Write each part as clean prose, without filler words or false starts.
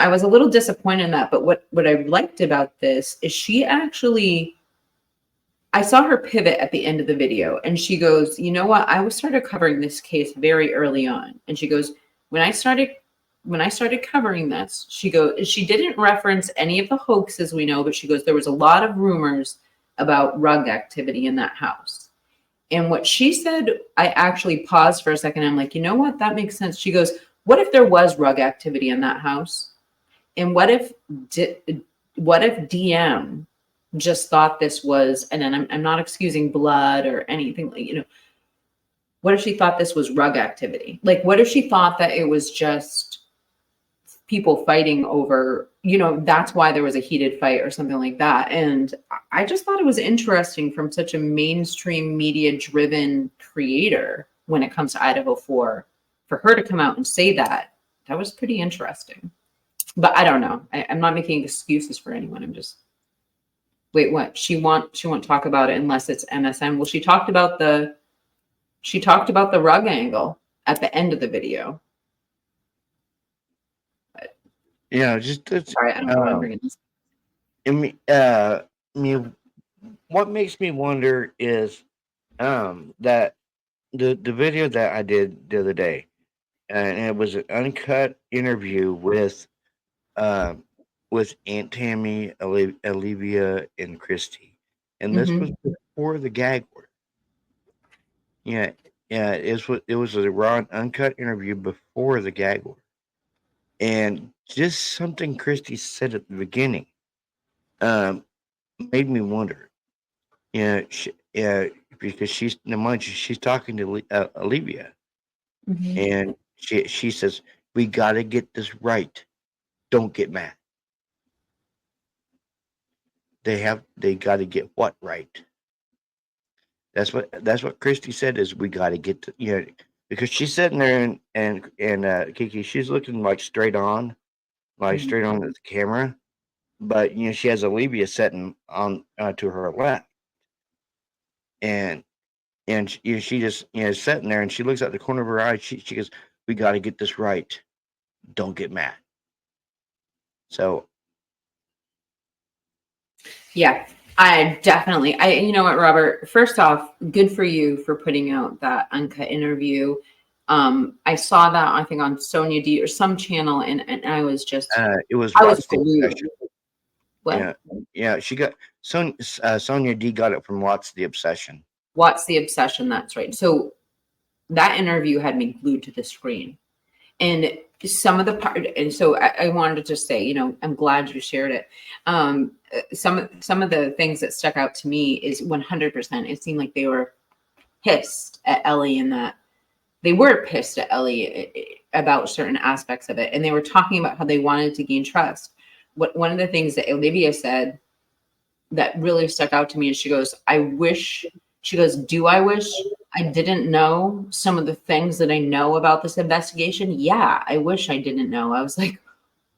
I was a little disappointed in that. But what I liked about this is she actually, I saw her pivot at the end of the video, and she goes, you know what? I started covering this case very early on. And she goes, when I started covering this, she goes, she didn't reference any of the hoaxes we know, but she goes, there was a lot of rumors about rug activity in that house. And what she said, I actually paused for a second. I'm like, you know what? That makes sense. She goes, what if there was rug activity in that house? And what if DM just thought this was, and then I'm not excusing blood or anything, what if she thought this was rug activity? Like, what if she thought that it was just people fighting over, that's why there was a heated fight or something like that. And I just thought it was interesting from such a mainstream media driven creator when it comes to Idaho 4, for her to come out and say that was pretty interesting. But I don't know. I'm not making excuses for anyone. I'm just, wait, what? She won't talk about it unless it's MSM. Well, she talked about the rug angle at the end of the video. Yeah, Sorry, I don't know why I'm bringing this. I mean, what makes me wonder is that the video that I did the other day, and it was an uncut interview with Aunt Tammy, Olivia, and Christy, and this was before the gag order. Yeah, it was a raw and uncut interview before the gag order. And just something Christy said at the beginning made me wonder. Because she's talking to Olivia, and she says, "We got to get this right. Don't get mad." They got to get what right? That's what Christy said, is we got to get to, because she's sitting there and Kiki, she's looking like straight on at the camera, but she has Olivia sitting on to her left, and she just sitting there, and she looks at the corner of her eye. She goes, "We got to get this right. Don't get mad." So yeah. You know what, Robert, first off, good for you for putting out that uncut interview. I saw that, I think, on Sonia D or some channel, and I was just, it was, I was glued. What? Yeah, she got Sonia D got it from What's the Obsession. What's the Obsession? That's right. So that interview had me glued to the screen, and some of the part, and so I wanted to just say, I'm glad you shared it. Some of the things that stuck out to me is 100%. It seemed like they were pissed at Ellie, and that they were pissed at Ellie about certain aspects of it, and they were talking about how they wanted to gain trust. One of the things that Olivia said that really stuck out to me is she goes, do I wish I didn't know some of the things that I know about this investigation? Yeah, I wish I didn't know. I was like,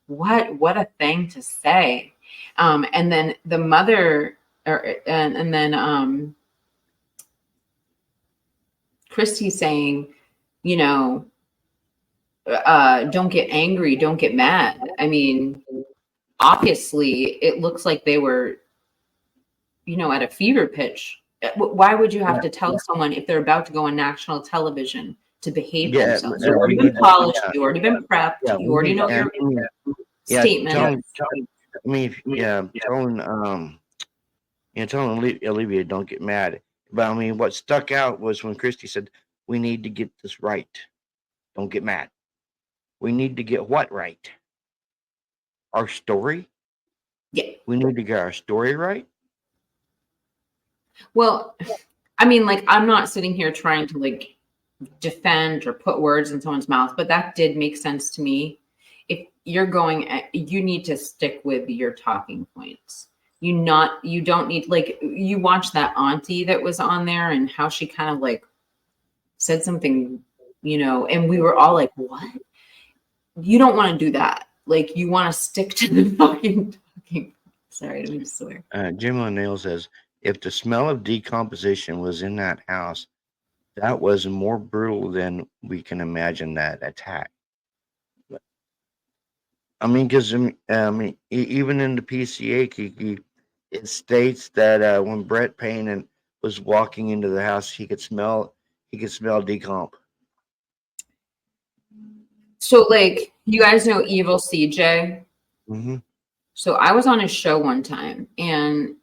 what a thing to say. And then the mother, and then Christy saying, don't get angry, don't get mad. I mean, obviously it looks like they were, at a fever pitch. Why would you have to tell someone if they're about to go on national television to behave themselves? You've already been polished, you've already been prepped, you already know your statement. Telling Olivia, don't get mad. But I mean, what stuck out was when Christy said, "We need to get this right. Don't get mad." We need to get what right? Our story? Yeah. We need to get our story right? Well, I mean, I'm not sitting here trying to defend or put words in someone's mouth, but that did make sense to me. If you're you need to stick with your talking points. You don't need, you watch that auntie that was on there and how she kind of said something, and we were all like, what? You don't want to do that. You want to stick to the fucking talking. Sorry, I didn't mean to swear. Jim O'Neill says, if the smell of decomposition was in that house, that was more brutal than we can imagine that attack. I mean, because even in the PCA, Kiki, it states that when Brett Payne was walking into the house, he could smell decomp. So, like, you guys know Evil CJ? Mm-hmm. So I was on his show one time, and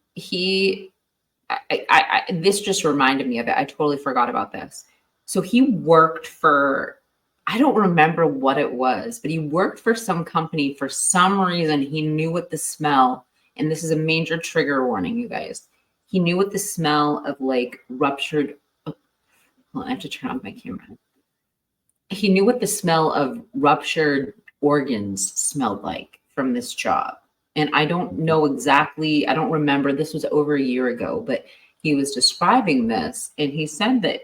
this just reminded me of it. I totally forgot about this. So he worked for, I don't remember what it was, but he worked for some company for some reason. He knew what the smell, and this is a major trigger warning, you guys. He knew what the smell of like ruptured. Oh, well, I have to turn off my camera. He knew what the smell of ruptured organs smelled like from this job. And I don't know exactly, I don't remember, this was over a year ago, but he was describing this, and he said that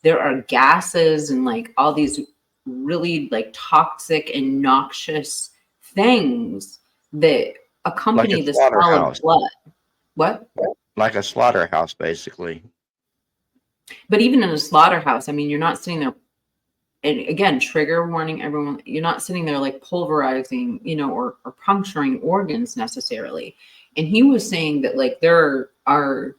there are gases and like all these really like toxic and noxious things that Like a accompany the smell of slaughterhouse, blood. What? like a slaughterhouse, basically. But even in a slaughterhouse, I mean, you're not sitting there, and again, trigger warning, everyone, you're not sitting there like pulverizing, or puncturing organs necessarily. And he was saying that like there are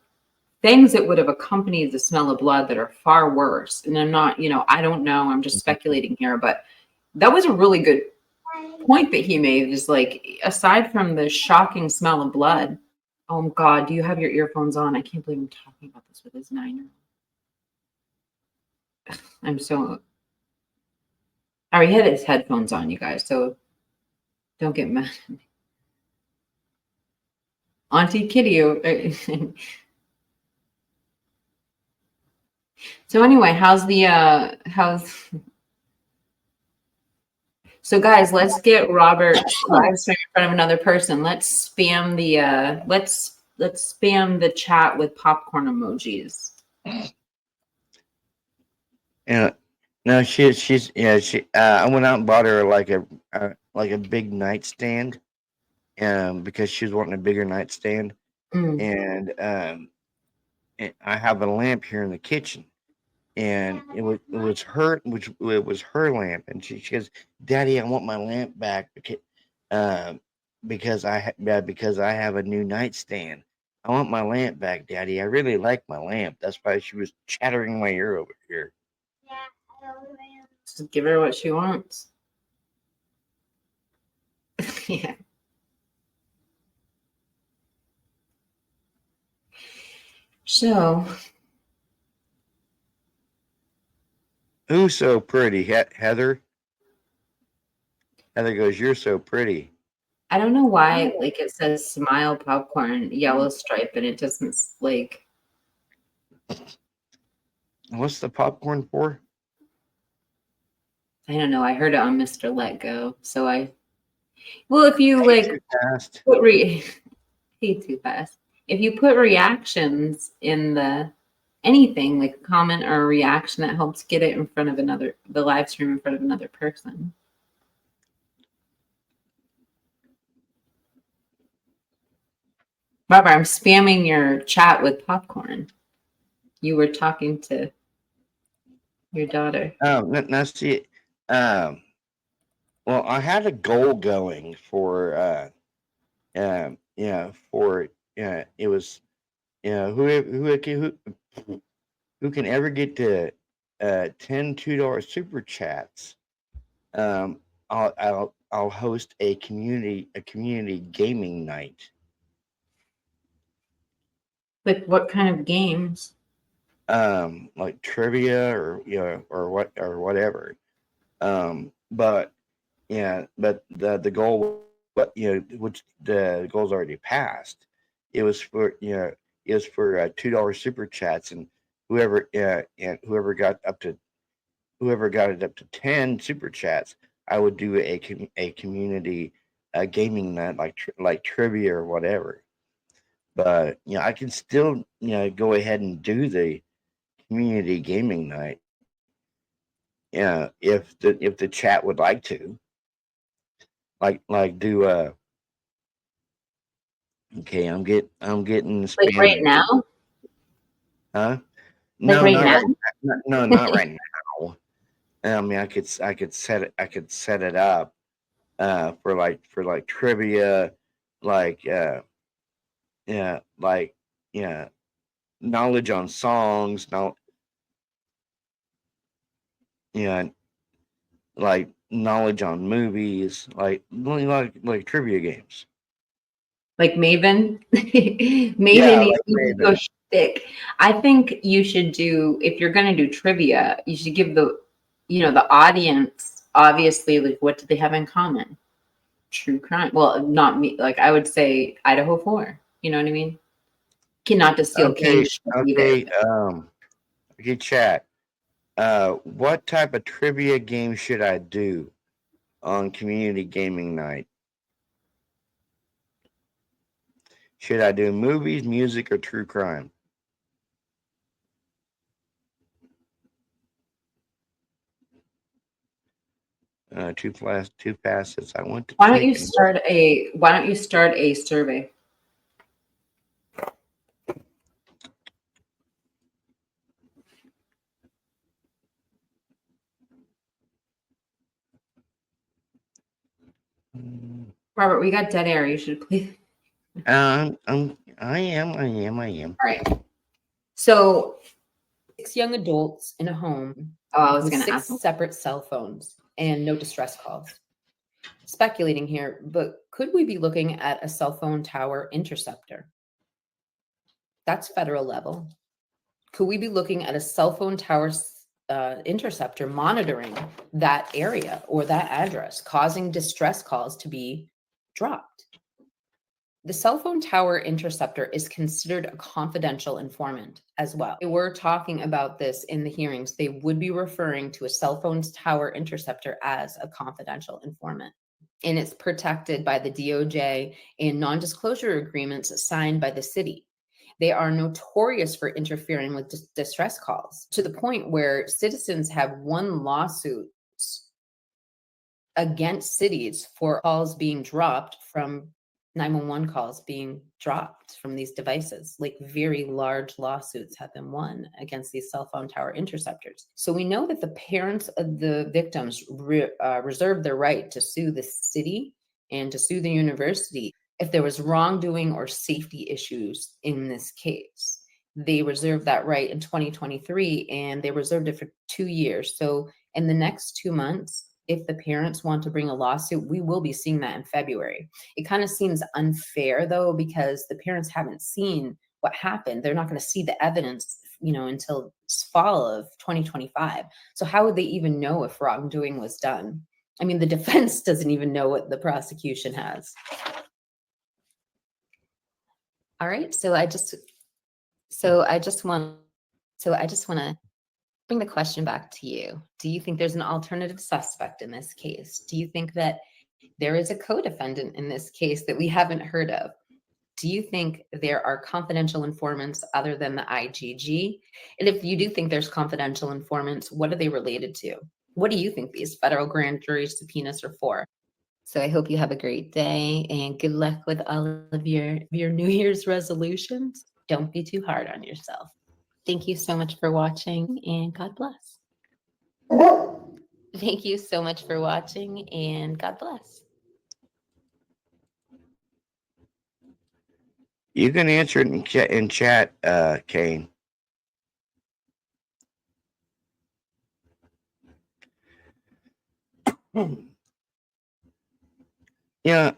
things that would have accompanied the smell of blood that are far worse. And I'm not, I don't know, I'm just speculating here, but that was a really good point that he made, is like, aside from the shocking smell of blood, oh God, do you have your earphones on? I can't believe I'm talking about this with his 9-year-old. I'm so, I already had his headphones on, you guys, so don't get mad at me. Auntie Kitty. So anyway, so guys, let's get Robert live stream in front of another person. Let's spam let's spam the chat with popcorn emojis. Yeah. No, she's I went out and bought her like a big nightstand, because she was wanting a bigger nightstand, and I have a lamp here in the kitchen, and it was her lamp, and she goes, "Daddy, I want my lamp back because I have a new nightstand. I want my lamp back, Daddy. I really like my lamp." That's why she was chattering my ear over here. Just give her what she wants. Yeah. So, Who's so pretty? Heather? Heather goes, "You're so pretty." I don't know why, like, it says smile popcorn yellow stripe, and it doesn't like. What's the popcorn for? I don't know. I heard it on Mr. Let Go, so well, if you Hey, like too fast. put hey, too fast. If you put reactions in anything like a comment or a reaction, that helps get it in front of the live stream in front of another person. Barbara, I'm spamming your chat with popcorn. You were talking to your daughter. Now see, well, I had a goal going for, it was, who can ever get to 10 $2 super chats. I'll host a community gaming night. Like what kind of games? Like trivia or whatever. But the goal, which the goal's already passed. It was for $2 super chats, and whoever got it up to 10 super chats, I would do a community gaming night, like trivia or whatever. But I can still go ahead and do the community gaming night. Yeah, if the chat would like to, do okay, I'm getting Like right spammed. now? Huh? Like No, right not now? right. No, not right now. I mean, I could set it up for like trivia, like yeah, like yeah, knowledge on songs, now yeah, like knowledge on movies, like trivia games. Like Maven. Yeah, Maven needs like to go Raven. shtick. I think you should do, if you're going to do trivia, you should give the, the audience, obviously, like, what do they have in common? True crime. Well, not me. Like, I would say Idaho 4. You know what I mean? Cannot just steal cane Okay, sugar either. okay, okay, chat. What type of trivia game should I do on community gaming night? Should I do movies, music, or true crime? Two passes. I want to Why don't you chicken. start a survey? Robert, we got dead air. You should please. I am. All right. So, 6 young adults in a home I was with going to 6 ask. separate cell phones and no distress calls. Speculating here, but could we be looking at a cell phone tower interceptor? That's federal level. Could we be looking at a cell phone tower interceptor monitoring that area or that address, causing distress calls to be dropped? The cell phone tower interceptor is considered a confidential informant as well. They were talking about this in the hearings. They would be referring to a cell phone tower interceptor as a confidential informant. And it's protected by the DOJ and non-disclosure agreements signed by the city. They are notorious for interfering with distress calls to the point where citizens have won lawsuits against cities for calls being dropped from 911 calls being dropped from these devices. Like very large lawsuits have been won against these cell phone tower interceptors. So we know that the parents of the victims reserved their right to sue the city and to sue the university if there was wrongdoing or safety issues in this case. They reserved that right in 2023 and they reserved it for 2 years. So in the next 2 months, if the parents want to bring a lawsuit, we will be seeing that in February. It kind of seems unfair though, because the parents haven't seen what happened. They're not going to see the evidence, until fall of 2025. So how would they even know if wrongdoing was done? I mean, the defense doesn't even know what the prosecution has. All right. So I just want to bring the question back to you. Do you think there's an alternative suspect in this case? Do you think that there is a co-defendant in this case that we haven't heard of? Do you think there are confidential informants other than the IGG? And if you do think there's confidential informants, what are they related to? What do you think these federal grand jury subpoenas are for? So I hope you have a great day and good luck with all of your New Year's resolutions. Don't be too hard on yourself. Thank you so much for watching and God bless. Thank you so much for watching and God bless. You can answer it in chat, Kane. Yeah,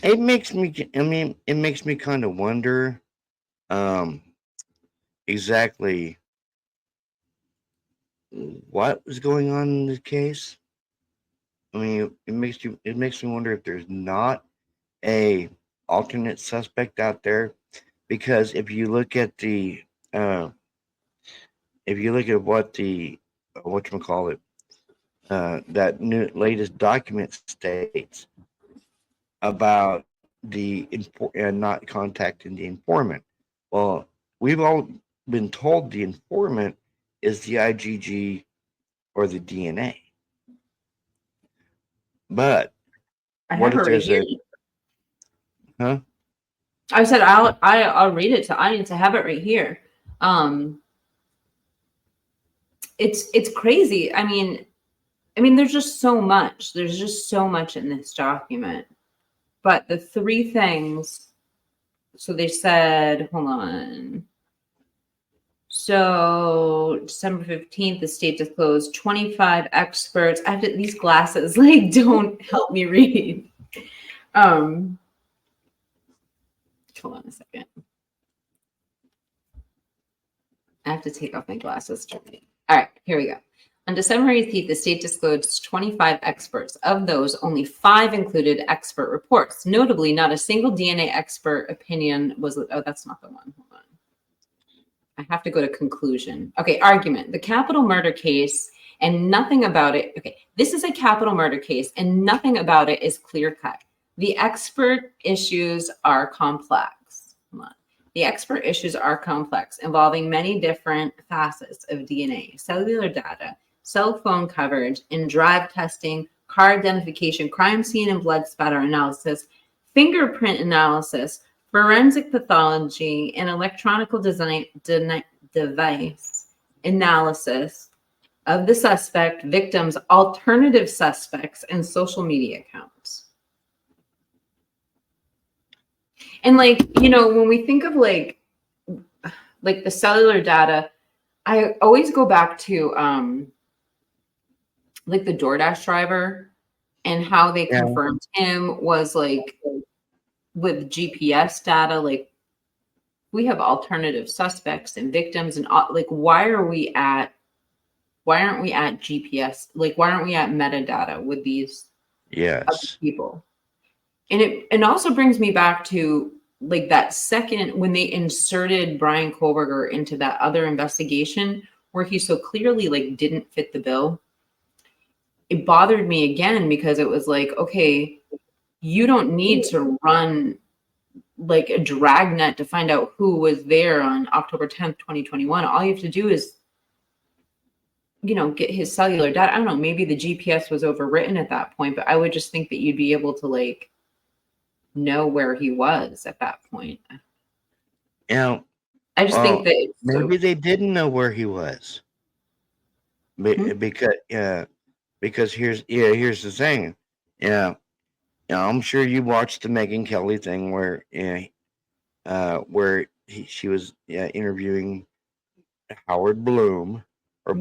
it makes me. I mean, it makes me kind of wonder, exactly what was going on in this case. I mean, it makes me wonder if there's not a alternate suspect out there, because if you look at the what the whatchamacallit, that new latest document states about not contacting the informant. Well, we've all been told the informant is the IgG or the DNA. But I what have if it right there's here. huh? I said I'll read it to audience. I have it right here. it's crazy. I mean, there's just so much. There's just so much in this document. But the three things, so they said, hold on. So December 15th, the state disclosed 25 experts. These glasses like don't help me read. Hold on a second. I have to take off my glasses to read. All right, here we go. On December 18th, the state disclosed 25 experts. Of those, only 5 included expert reports. Notably, not a single DNA expert opinion was, oh, that's not the one. Hold on. I have to go to conclusion. Okay, argument. The capital murder case and nothing about it. Okay, this is a capital murder case and nothing about it is clear cut. The expert issues are complex. Hold on. The expert issues are complex, involving many different facets of DNA, cellular data, cell phone coverage, and drive testing, car identification, crime scene and blood spatter analysis, fingerprint analysis, forensic pathology, and electronic device analysis of the suspect, victims, alternative suspects, and social media accounts. And when we think of like the cellular data, I always go back to like the DoorDash driver and how they confirmed him was like with GPS data. Like we have alternative suspects and victims, and like why aren't we at GPS? Like why aren't we at metadata with these other people? And it also brings me back to like that second when they inserted Brian Kohlberger into that other investigation where he so clearly like didn't fit the bill. It bothered me again because it was like, okay, you don't need to run like a dragnet to find out who was there on October 10th, 2021. All you have to do is, get his cellular data. I don't know, maybe the GPS was overwritten at that point, but I would just think that you'd be able to like know where he was at that point. I just think that maybe they didn't know where he was. Because here's the thing. I'm sure you watched the Megyn Kelly thing where she was interviewing Howard Bloom, or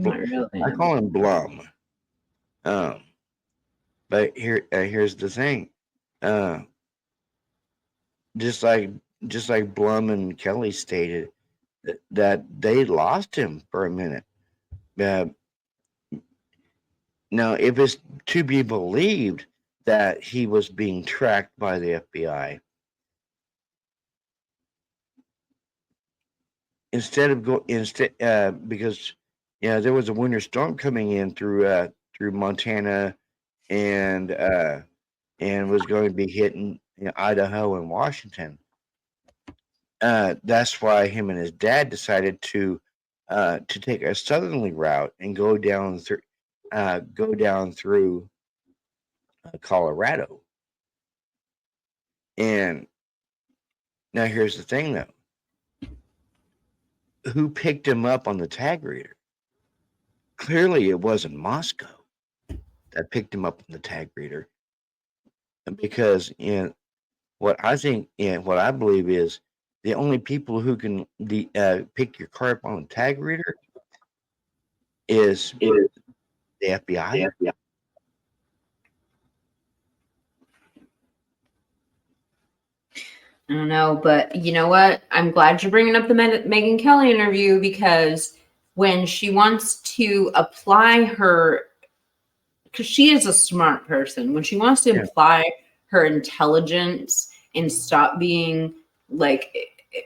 I call him Blum. But here's the thing. Just like Blum and Kelly stated that they lost him for a minute. Now, if it's to be believed that he was being tracked by the FBI, because there was a winter storm coming in through Montana and was going to be hitting Idaho and Washington. That's why him and his dad decided to take a southerly route and go down through Colorado. And now here's the thing, though. Who picked him up on the tag reader? Clearly, it wasn't Moscow that picked him up on the tag reader, because what I believe is the only people who can pick your car up on the tag reader is the FBI. I don't know, but you know what? I'm glad you're bringing up the Megyn Kelly interview, because when she wants to apply her, because she is a smart person, when she wants to apply her intelligence and stop being like,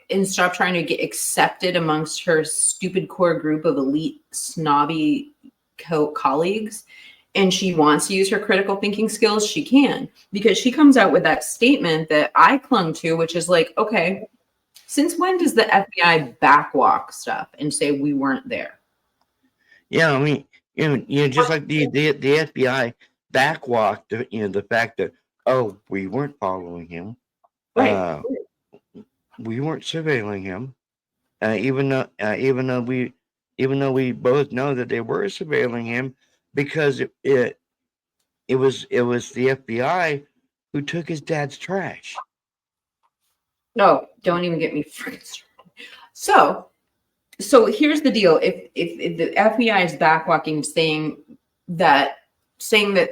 and stop trying to get accepted amongst her stupid core group of elite snobby colleagues, and she wants to use her critical thinking skills, she can, because she comes out with that statement that I clung to, which is like, okay, since when does the FBI backwalk stuff and say we weren't there? Yeah, I mean, just like the FBI backwalked, the fact that, oh, we weren't following him, right? We weren't surveilling him, even though even though we both know that they were surveilling him, because it was the FBI who took his dad's trash. No, don't even get me freaking started. So here's the deal. If the FBI is backwalking, saying that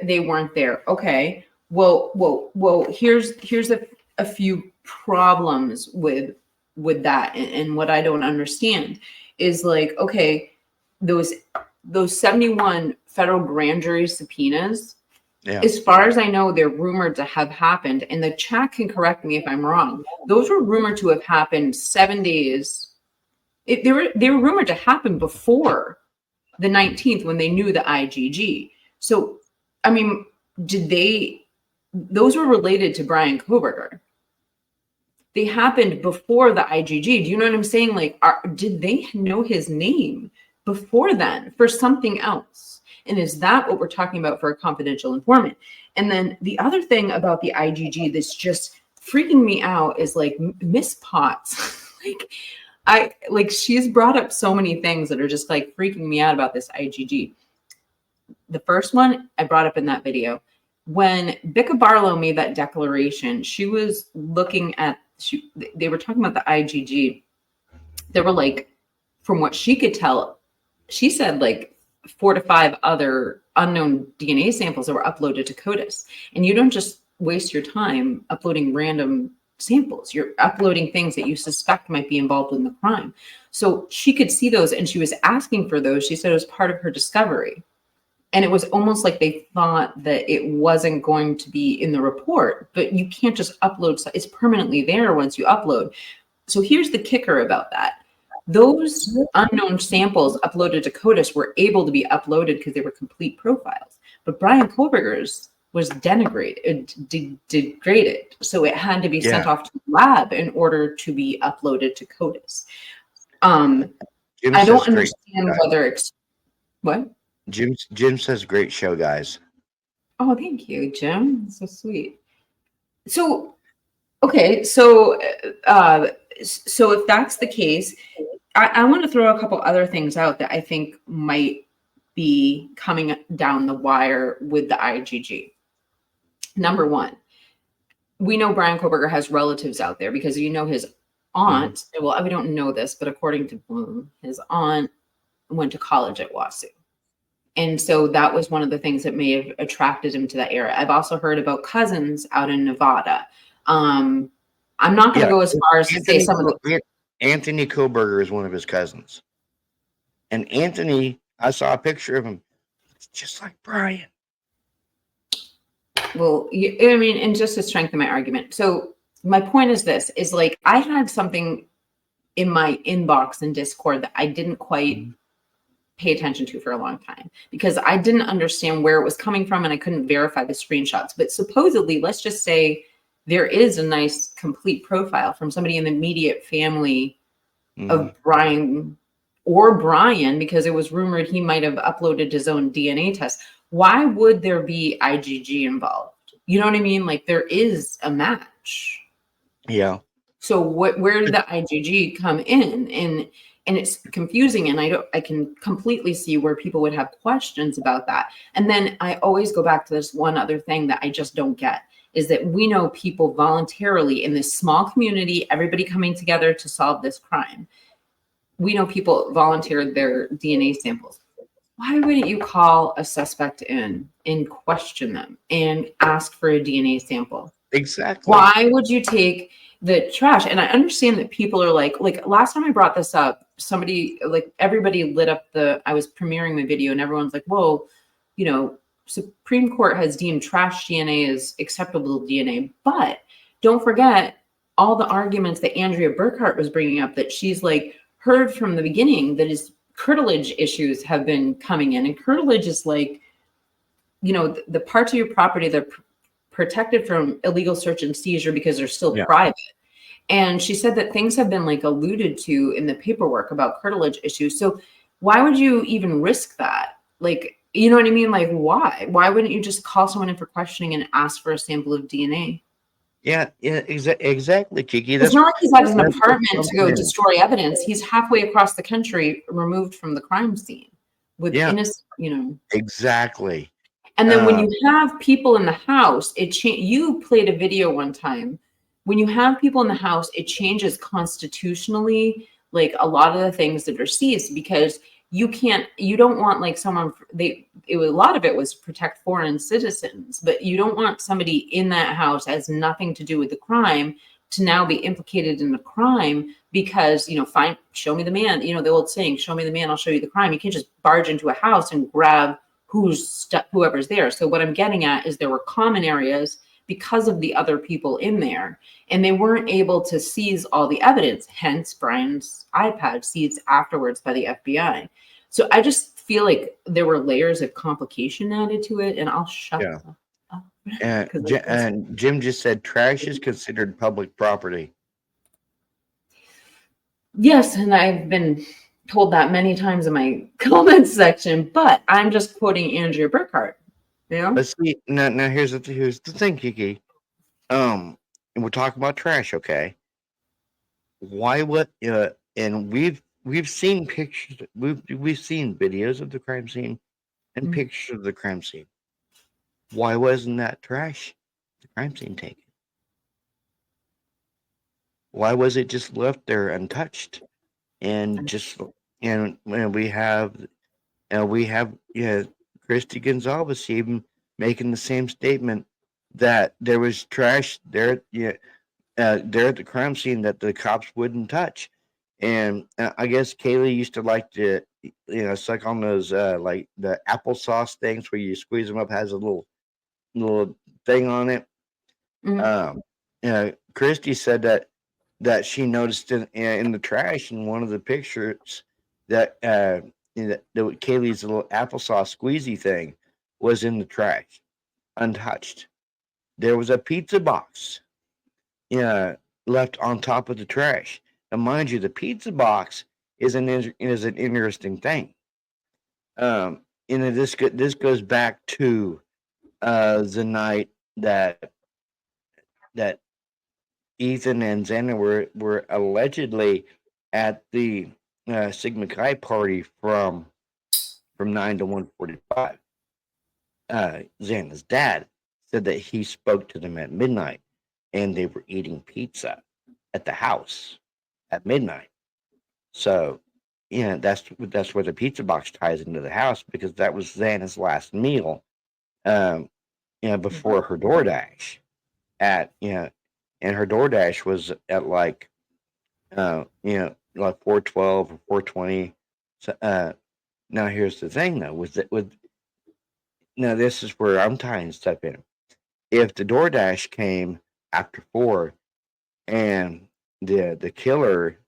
they weren't there, okay. Well. Here's a few problems with that, and what I don't understand is like, okay, those 71 federal grand jury subpoenas. Yeah. As far as I know, they're rumored to have happened, and the chat can correct me if I'm wrong. Those were rumored to have happened 7 days. They were rumored to happen before the 19th when they knew the IGG. So, I mean, those were related to Brian Koberger. They happened before the IGG. Do you know what I'm saying? Like, did they know his name before then for something else? And is that what we're talking about for a confidential informant? And then the other thing about the IGG that's just freaking me out is like Miss Potts. She's brought up so many things that are just like freaking me out about this IGG. The first one I brought up in that video. When Becca Barlow made that declaration, she was looking at, they were talking about the IGG. There were like, from what she could tell, she said like 4 to 5 other unknown DNA samples that were uploaded to CODIS. And you don't just waste your time uploading random samples. You're uploading things that you suspect might be involved in the crime. So she could see those, and she was asking for those. She said it was part of her discovery. And it was almost like they thought that it wasn't going to be in the report, but you can't just upload. It's permanently there once you upload. So here's the kicker about that. Those unknown samples uploaded to CODIS were able to be uploaded because they were complete profiles. But Brian Koberger's was degraded. So it had to be sent off to the lab in order to be uploaded to CODIS. I don't understand whether it's what? Jim says great show, guys. Oh, thank you, Jim. That's so sweet. So, okay, so if that's the case, I want to throw a couple other things out that I think might be coming down the wire with the IGG. Number one, we know Brian Koberger has relatives out there because his aunt, well, we don't know this, but according to Bloom, his aunt went to college at WASU. And so that was one of the things that may have attracted him to that area. I've also heard about cousins out in Nevada. I'm not going to go as far as to say some of the... Anthony Koberger is one of his cousins. And Anthony, I saw a picture of him. It's just like Brian. Well, I mean, and just to strengthen my argument. So my point is this, is like, I had something in my inbox in Discord that I didn't quite pay attention to for a long time because I didn't understand where it was coming from and I couldn't verify the screenshots. But supposedly, let's just say there is a nice complete profile from somebody in the immediate family of Brian, because it was rumored he might have uploaded his own DNA test. Why would there be IGG involved? You know what I mean? Like, there is a match. Yeah. So where did the IGG come in? And it's confusing, and I can completely see where people would have questions about that. And then I always go back to this one other thing that I just don't get, is that we know people voluntarily in this small community, everybody coming together to solve this crime. We know people volunteered their DNA samples. Why wouldn't you call a suspect in and question them and ask for a DNA sample? Exactly. Why would you take the trash? And I understand that people are like last time I brought this up, somebody, like, everybody lit up I was premiering the video and everyone's like, whoa, Supreme Court has deemed trash DNA as acceptable DNA. But don't forget all the arguments that Andrea Burkhart was bringing up, that she's like heard from the beginning, that is curtilage issues have been coming in. And curtilage is like, the parts of your property that are protected from illegal search and seizure because they're still private. And she said that things have been like alluded to in the paperwork about curtilage issues. So why would you even risk that? Like, you know what I mean? Like, why? Why wouldn't you just call someone in for questioning and ask for a sample of DNA? Yeah, yeah, exactly, Kiki. It's not like he's at an That's apartment to go something. destroy evidence. He's halfway across the country, removed from the crime scene with Yeah, innocent, you know. exactly. And then when Uh, you have people in the house, you played a video one time. When you have people in the house, it changes constitutionally, like a lot of the things that are seized, because you don't want like a lot of it was protect foreign citizens, but you don't want somebody in that house has nothing to do with the crime to now be implicated in the crime because, show me the man, the old saying, show me the man, I'll show you the crime. You can't just barge into a house and grab whoever's there. So what I'm getting at is there were common areas because of the other people in there, and they weren't able to seize all the evidence. Hence, Brian's iPad seized afterwards by the FBI. So I just feel like there were layers of complication added to it, and I'll shut yeah. up. And Jim just said trash is considered public property. Yes, and I've been told that many times in my comments section, but I'm just quoting Andrea Burkhart. But see, now here's the thing, Kiki. And we're talking about trash, okay? Why what? And we've seen pictures. We've seen videos of the crime scene and pictures of the crime scene. Why wasn't that trash? The crime scene taken. Why was it just left there untouched? And we have Christy Gonzalez even making the same statement that there was trash there. There at the crime scene that the cops wouldn't touch. And I guess Kaylee used to like to, suck on those like the applesauce things where you squeeze them up, has a little thing on it. Christy said that she noticed in the trash in one of the pictures that Kaylee's little applesauce squeezy thing was in the trash, untouched. There was a pizza box left on top of the trash. Now, mind you, the pizza box is an interesting thing. This goes back to the night that Ethan and Xana were allegedly at the Sigma Chi party from 9 to 1:45. Xana's dad said that he spoke to them at midnight and they were eating pizza at the house at midnight. So, that's where the pizza box ties into the house because that was Xana's last meal, before her DoorDash and her DoorDash was at like 4:12 or 4:20. So, now here's the thing though, now this is where I'm tying stuff in. If the DoorDash came after 4 and the killer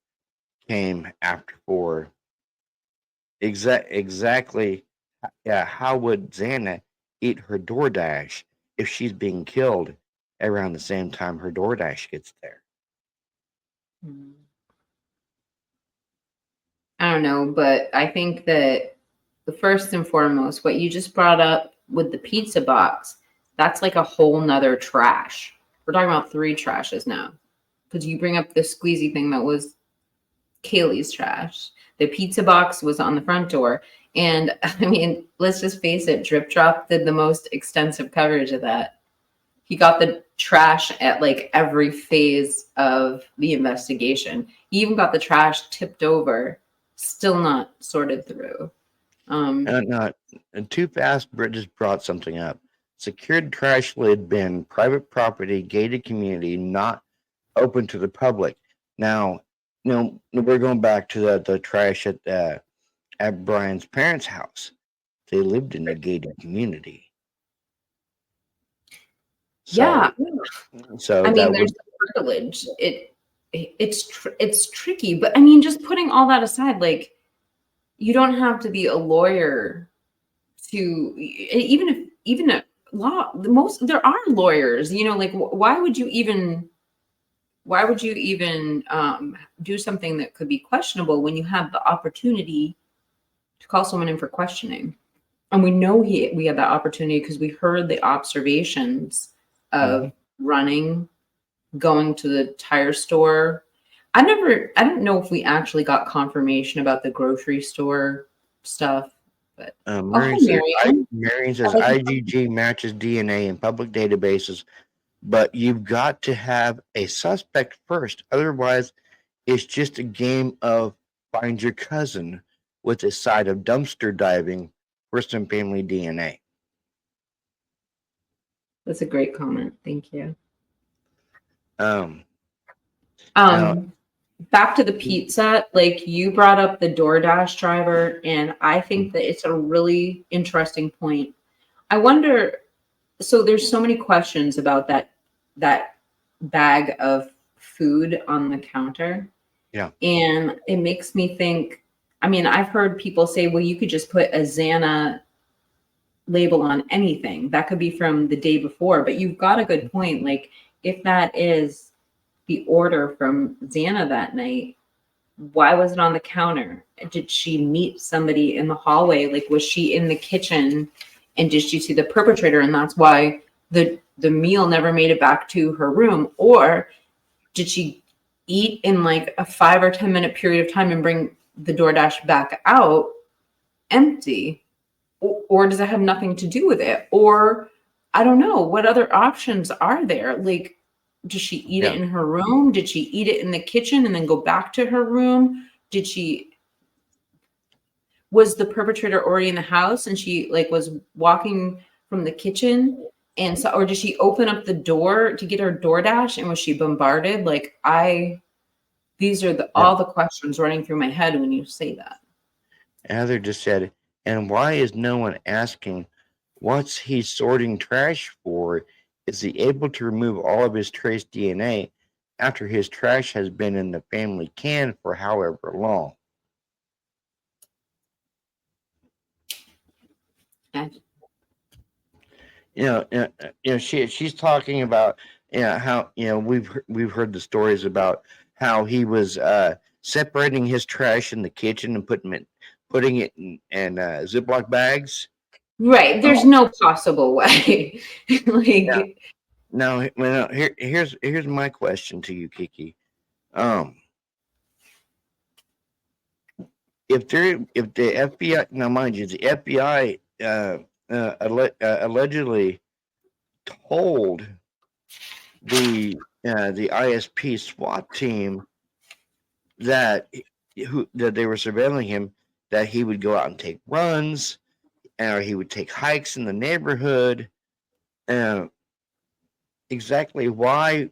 came after 4, exactly, how would Xana eat her DoorDash if she's being killed around the same time her DoorDash gets there? I don't know, but I think that the first and foremost, what you just brought up with the pizza box, that's like a whole nother trash. We're talking about 3 trashes now. Because you bring up the squeezy thing that was Kaylee's trash. The pizza box was on the front door. And I mean, let's just face it, Drip Drop did the most extensive coverage of that. He got the trash at like every phase of the investigation. He even got the trash tipped over, still not sorted through. And Too Fast just brought something up. Secured trash lid bin, private property, gated community, not open to the public. Now, we're going back to the trash at Brian's parents' house. They lived in a gated community. Yeah. So I mean, there's the privilege. It's tricky, but I mean, just putting all that aside, like you don't have to be a lawyer to even a law. There are lawyers, like why would you even do something that could be questionable when you have the opportunity to call someone in for questioning? And we know we had that opportunity because we heard the observations of running going to the tire store. I don't know if we actually got confirmation about the grocery store stuff, but oh, hi, Marion. Marion I says like IgG matches DNA in public databases, but you've got to have a suspect first. Otherwise, it's just a game of find your cousin with a side of dumpster diving for some family DNA. That's a great comment. Thank you. Now, Back to the pizza, like you brought up the DoorDash driver, and I think that it's a really interesting point. I wonder, so there's so many questions about that bag of food on the counter. Yeah. And it makes me think, I mean, I've heard people say, well, you could just put a Xana label on anything. That could be from the day before, but you've got a good point. Like if that is the order from Xana that night, why was it on the counter? Did she meet somebody in the hallway? Like, was she in the kitchen and did she see the perpetrator? And that's why the meal never made it back to her room? Or did she eat in like a 5 or 10 minute period of time and bring the DoorDash back out empty? Or does it have nothing to do with it? Or I don't know. What other options are there? Like, does she eat it in her room? Did she eat it in the kitchen and then go back to her room? Was the perpetrator already in the house and she like was walking from the kitchen? And so, or did she open up the door to get her DoorDash and was she bombarded? Like these are all the questions running through my head when you say that. Heather just said, and why is no one asking what's he sorting trash for? Is he able to remove all of his trace DNA after his trash has been in the family can for however long? She's talking about how we've heard the stories about how he was separating his trash in the kitchen and putting it in Ziploc bags. Right. There's no possible way. Now, here's my question to you, Kiki. If the FBI, now mind you, the FBI allegedly told the ISP SWAT team that they were surveilling him, that he would go out and take runs, or he would take hikes in the neighborhood. Exactly why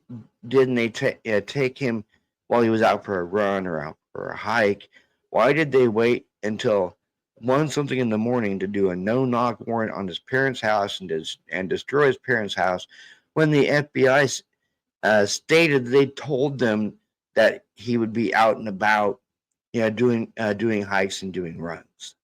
didn't they take him while he was out for a run or out for a hike? Why did they wait until 1-something in the morning to do a no-knock warrant on his parents' house and destroy his parents' house when the FBI stated they told them that he would be out and about, doing hikes and doing runs?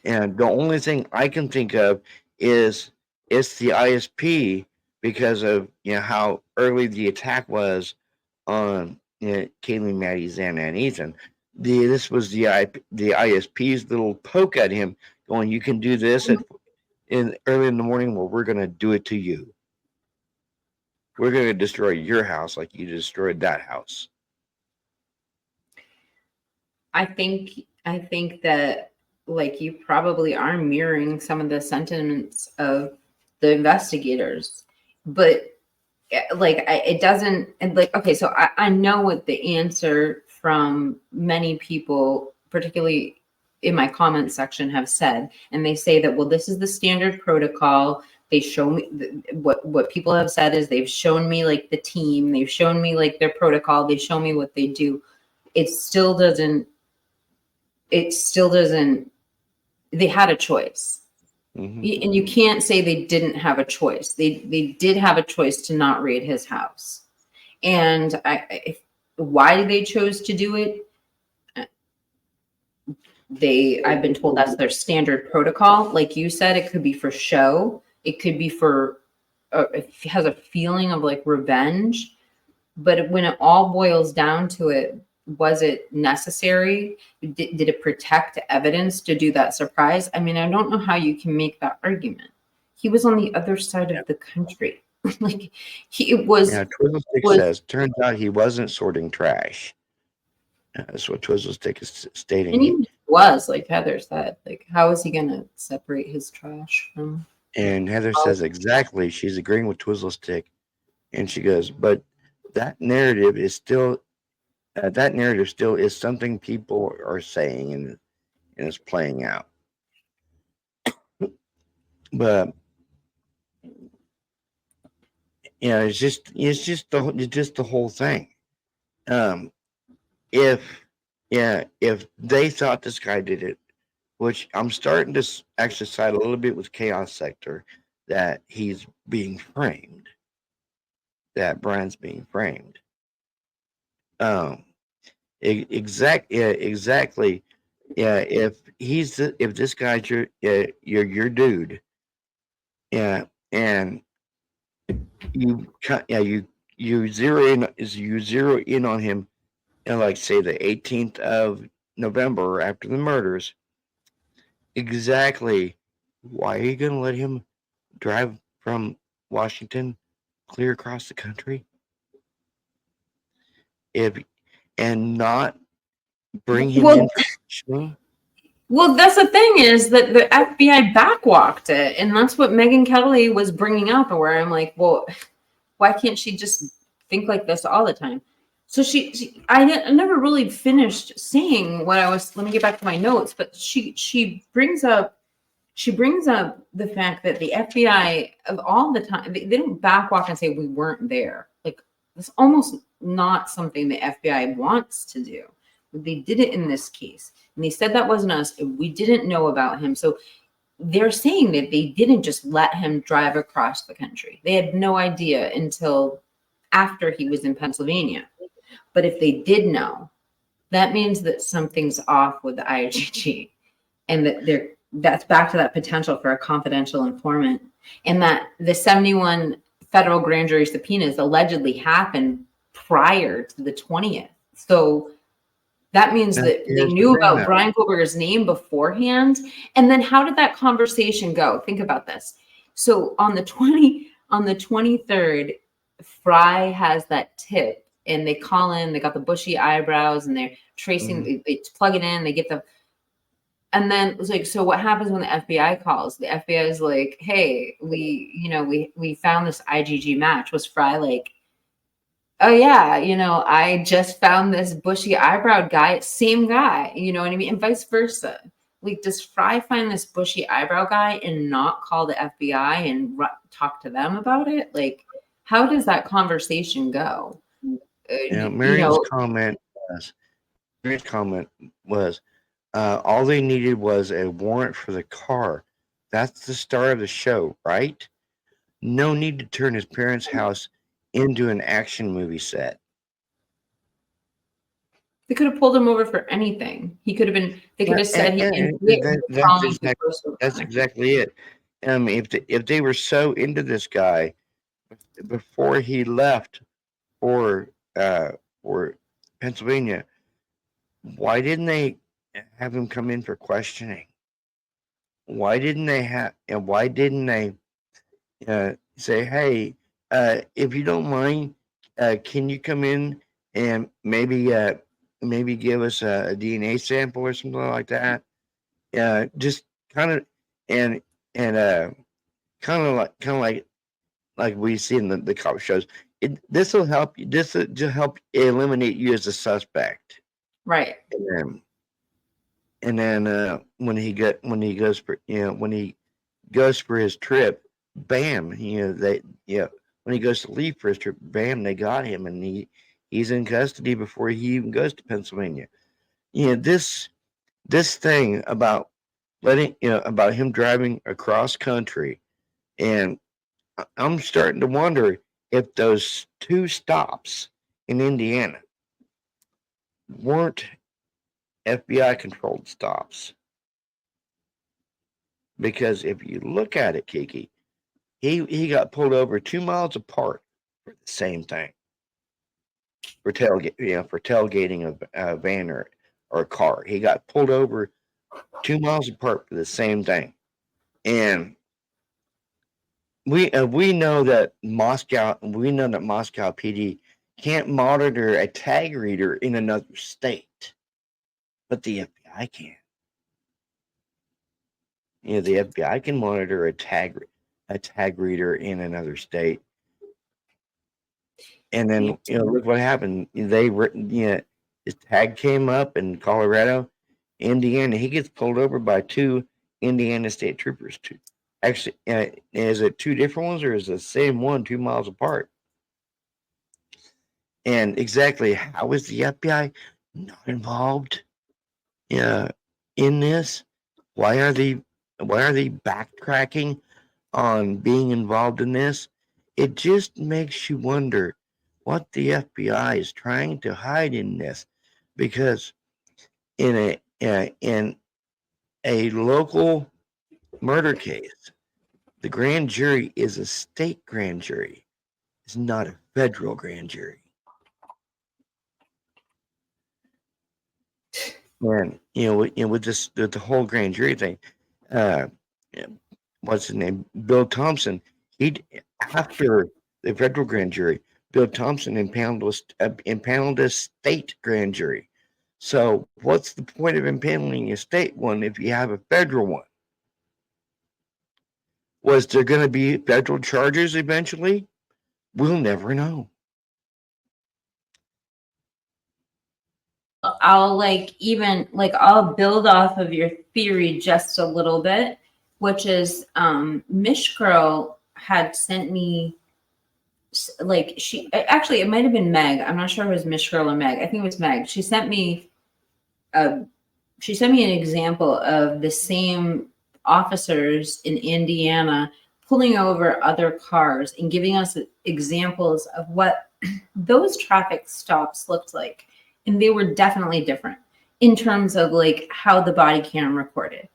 And the only thing I can think of is it's the ISP, because of how early the attack was on Kaylee, Maddie, Xana, and Ethan. This was the ISP's little poke at him, going, "You can do this early in the morning. Well, we're going to do it to you. We're going to destroy your house like you destroyed that house." I think that like you probably are mirroring some of the sentiments of the investigators, but like it doesn't, and like, okay, so I know what the answer from many people, particularly in my comment section, have said, and they say that, well, this is the standard protocol. They show me what people have said is they've shown me like the team, they've shown me like their protocol, they show me what they do. It still doesn't, they had a choice. Mm-hmm. And you can't say they didn't have a choice. They did have a choice to not raid his house. And why they chose to do it, I've been told that's their standard protocol. Like you said, it could be for show. It could be for, it has a feeling of like revenge. But when it all boils down to it, was it necessary? Did it protect evidence to do that surprise? I mean, I don't know how you can make that argument. He was on the other side of the country. Like he was Yeah, Twizzlestick was says, turns out he wasn't sorting trash. That's what Twizzlestick is stating. and he was, like Heather said, like how is he gonna separate his trash from And Heather says exactly, she's agreeing with Twizzlestick. And she goes, but that narrative is still, is something people are saying and it's playing out. But it's just the whole thing. If they thought this guy did it, which I'm starting to actually side a little bit with Chaos Sector, that he's being framed, that Brian's being framed. Exactly. Yeah, if this guy's your dude, yeah, and you zero in on him, and like say the 18th of November after the murders. Exactly. Why are you going to let him drive from Washington clear across the country? And not bring him in for questioning? Well, that's the thing is that the FBI backwalked it, and that's what Megyn Kelly was bringing up, where I'm like, well, why can't she just think like this all the time? So I never really finished saying what I was. Let me get back to my notes, but she brings up the fact that the FBI of all the time they don't backwalk and say we weren't there. Like it's almost not something the FBI wants to do. They did it in this case. And they said that wasn't us. We didn't know about him. So they're saying that they didn't just let him drive across the country. They had no idea until after he was in Pennsylvania. But if they did know, that means that something's off with the IGG and that that's back to that potential for a confidential informant. And that the 71 federal grand jury subpoenas allegedly happened prior to the 20th. So that means that they knew about Brian Koberger's name beforehand. And then how did that conversation go? Think about this. So on the 23rd, Fry has that tip and they call in, they got the bushy eyebrows and they're tracing, they plug it in, they get the, and then it's like, so what happens when the FBI calls? The FBI is like, hey, we found this IGG match. Was Fry like, oh yeah, I just found this bushy eyebrowed guy, same guy, you know what I mean? And vice versa. Like, does Fry find this bushy eyebrow guy and not call the FBI and talk to them about it? Like, how does that conversation go? Mary's comment was, all they needed was a warrant for the car. That's the star of the show, right? No need to turn his parents' house into an action movie set. They could have pulled him over for anything. He could have been. They could have said he didn't. That's exactly it. If they were so into this guy before he left for Pennsylvania, why didn't they have him come in for questioning? Why didn't they say, hey, if you don't mind, can you come in and maybe give us a DNA sample or something like that? Just kind of and kind of like we see in the cop shows. This will help you. This will just help eliminate you as a suspect, right? And then when he goes for his trip, bam, when he goes to leave for his trip, bam, they got him, and he's in custody before he even goes to Pennsylvania. This thing about about him driving across country, and I'm starting to wonder if those 2 stops in Indiana weren't FBI controlled stops. Because if you look at it, Kiki, he got pulled over 2 miles apart for the same thing. For tailgating a van or a car. He got pulled over 2 miles apart for the same thing. And we know that Moscow PD can't monitor a tag reader in another state, but the FBI can. The FBI can monitor a tag reader in another state, and then look what happened. His tag came up in Colorado, Indiana. He gets pulled over by 2 Indiana state troopers. Actually, is it 2 different ones or is it the same one 2 miles apart? And exactly how is the FBI not involved in this? Why are they backtracking on being involved in this? It just makes you wonder what the FBI is trying to hide in this, because in a local murder case, the grand jury is a state grand jury. It's not a federal grand jury. And with the whole grand jury thing, what's his name? Bill Thompson. After the federal grand jury, Bill Thompson impaneled a state grand jury. So what's the point of impaneling a state one if you have a federal one? Was there going to be federal charges eventually? We'll never know. I'll I'll build off of your theory just a little bit, which is Mish Girl had sent me it might have been Meg. I'm not sure if it was Mish Girl or Meg. I think it was Meg. She sent me an example of the same officers in Indiana pulling over other cars and giving us examples of what those traffic stops looked like. And they were definitely different in terms of how the body cam recorded.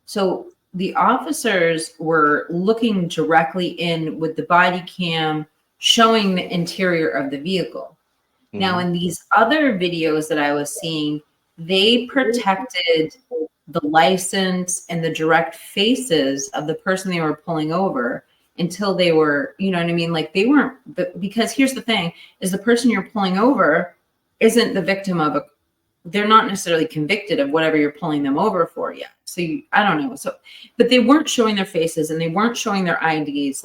So the officers were looking directly in with the body cam showing the interior of the vehicle. Mm-hmm. Now, in these other videos that I was seeing, they protected the license and the direct faces of the person they were pulling over until they were, you know what I mean? They weren't, because here's the thing, is the person you're pulling over isn't the victim of they're not necessarily convicted of whatever you're pulling them over for yet. So I don't know. So, but they weren't showing their faces and they weren't showing their IDs.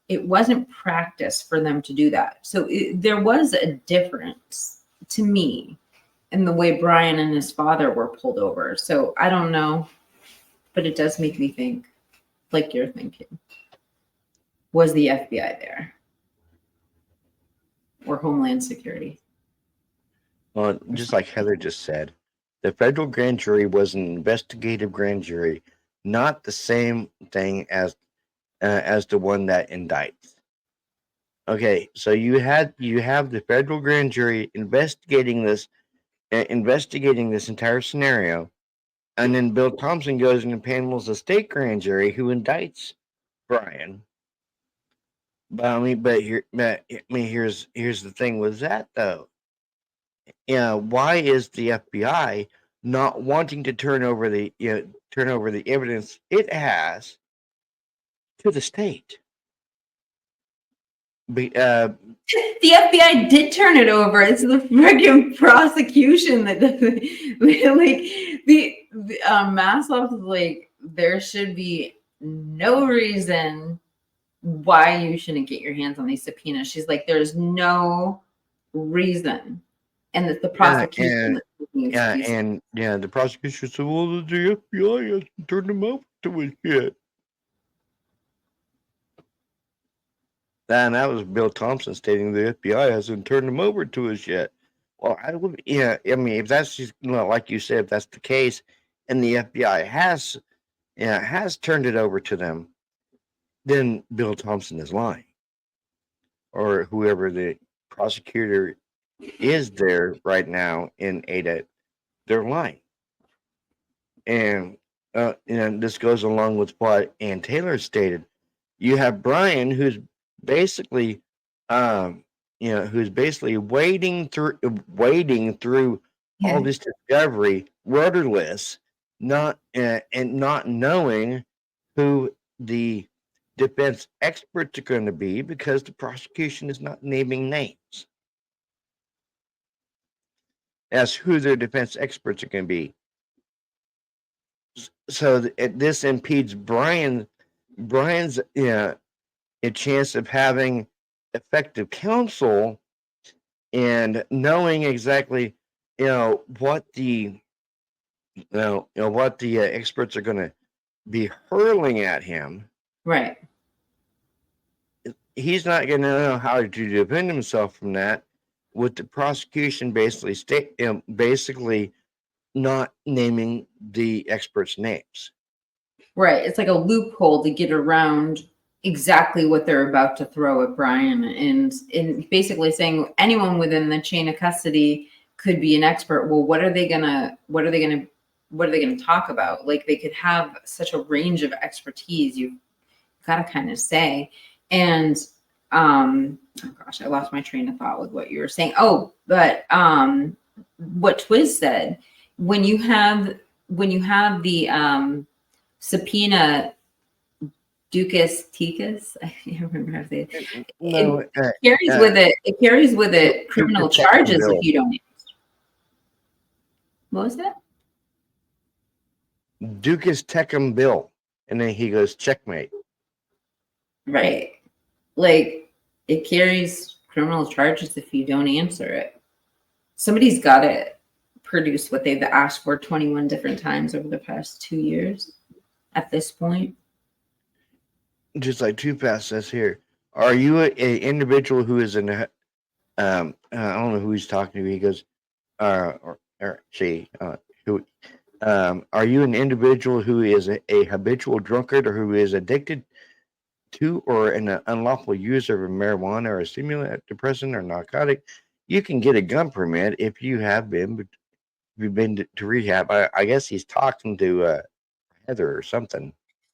It wasn't practice for them to do that. So there was a difference to me in the way Brian and his father were pulled over. So I don't know, but it does make me think like you're thinking. Was the FBI there? Or Homeland Security? Well, just like Heather just said, the federal grand jury was an investigative grand jury, not the same thing as the one that indicts. Okay, so you have the federal grand jury investigating this entire scenario, and then Bill Thompson goes and panels the state grand jury who indicts Brian. But here's the thing with that though. Why is the FBI not wanting to turn over the evidence it has to the state? The FBI did turn it over. It's the freaking prosecution that doesn't the Maslow was there should be no reason why you shouldn't get your hands on these subpoenas. She's there's no reason. And that the prosecution the prosecution said, well, the FBI hasn't turned them over to us yet. And that was Bill Thompson stating the FBI hasn't turned them over to us yet. Well, if that's just, like you said, if that's the case, and the FBI has turned it over to them, then Bill Thompson is lying, or whoever the prosecutor is there right now in Ada, they're lying. And this goes along with what Ann Taylor stated. You have Brian, who's basically wading through all this discovery rudderless, not knowing who the defense experts are going to be, because the prosecution is not naming names as who their defense experts are going to be. So this impedes Brian's a chance of having effective counsel and knowing exactly what the experts are going to be hurling at him. Right. He's not going to know how to defend himself from that, with the prosecution basically not naming the experts' names. Right. It's like a loophole to get around exactly what they're about to throw at Brian, and basically saying anyone within the chain of custody could be an expert. Well, what are they gonna talk about? Like, they could have such a range of expertise. You've got to kind of say. And oh gosh, I lost my train of thought with what you were saying. Oh, but what Twiz said, when you have the subpoena Ducas Ticus, I can't remember how to say it. No, It carries with it criminal charges if you don't. What was that? Ducas Tecum Bill, and then he goes checkmate. Right. Like, it carries criminal charges if you don't answer it. Somebody's got to produce what they've asked for 21 different times over the past 2 years at this point. Just like Too Fast says here, are you an individual who is I don't know who he's talking to. He goes, or she, who, are you an individual who is a habitual drunkard, or who is addicted to or an unlawful user of marijuana or a stimulant, depressant, or narcotic? You can get a gun permit if you have been to rehab. I guess he's talking to Heather or something.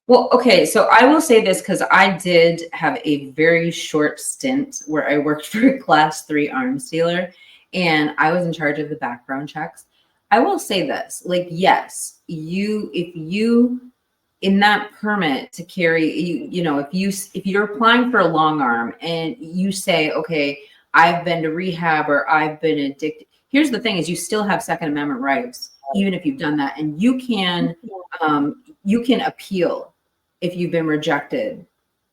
Well, okay, so I will say this, because I did have a very short stint where I worked for a Class 3 arms dealer, and I was in charge of the background checks. I will say this, like, yes, if you in that permit to carry, if you're applying for a long arm and you say, okay, I've been to rehab or I've been addicted. Here's the thing: is you still have Second Amendment rights, even if you've done that, and you can appeal if you've been rejected.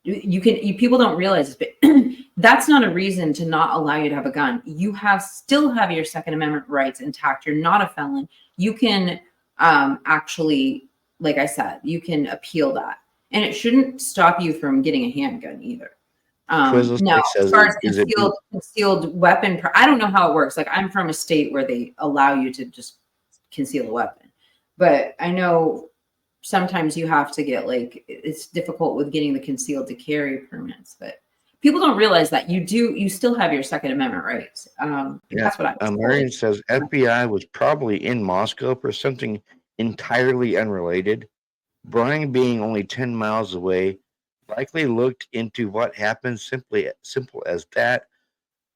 People don't realize this, but that's not a reason to not allow you to have a gun. You still have your Second Amendment rights intact. You're not a felon. You can actually, like I said, you can appeal that, and it shouldn't stop you from getting a handgun either. Now, as far as concealed weapon, I don't know how it works. Like, I'm from a state where they allow you to just conceal a weapon, but I know sometimes you have to get, like, it's difficult with getting the concealed to carry permits, but people don't realize that you still have your Second Amendment rights. That's what I was Marion says FBI was probably in Moscow for something entirely unrelated. Brian, being only 10 miles away, likely looked into what happened. Simple as that.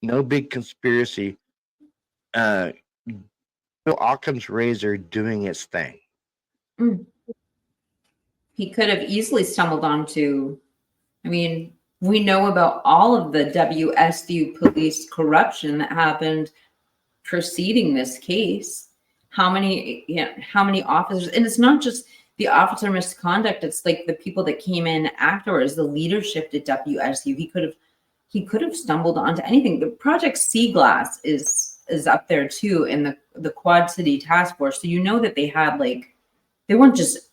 No big conspiracy. Occam's razor doing its thing. He could have easily stumbled onto, I mean, we know about all of the WSU police corruption that happened preceding this case. How many officers, and it's not just the officer misconduct, it's like the people that came in afterwards, the leadership at WSU. He could have stumbled onto anything. The Project Sea Glass is up there too, in the Quad City Task Force. So you know that they had, like, they weren't just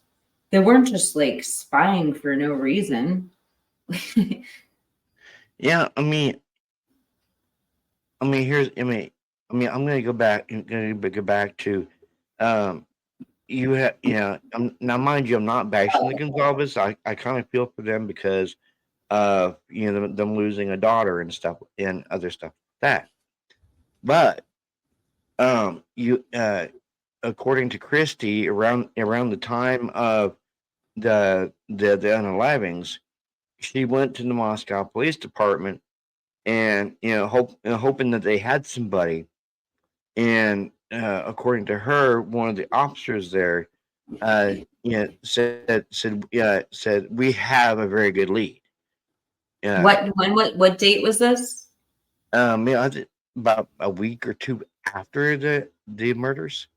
like spying for no reason. Yeah, I'm gonna go back to now, mind you, I'm not bashing the Gonzalez. I kind of feel for them because of them losing a daughter and stuff and other stuff like that. But according to Christie, around the time of the unalivings, she went to the Moscow Police Department and hoping that they had somebody. And according to her, one of the officers there said we have a very good lead. Yeah. What date was this? Yeah, I think about a week or two after the murders.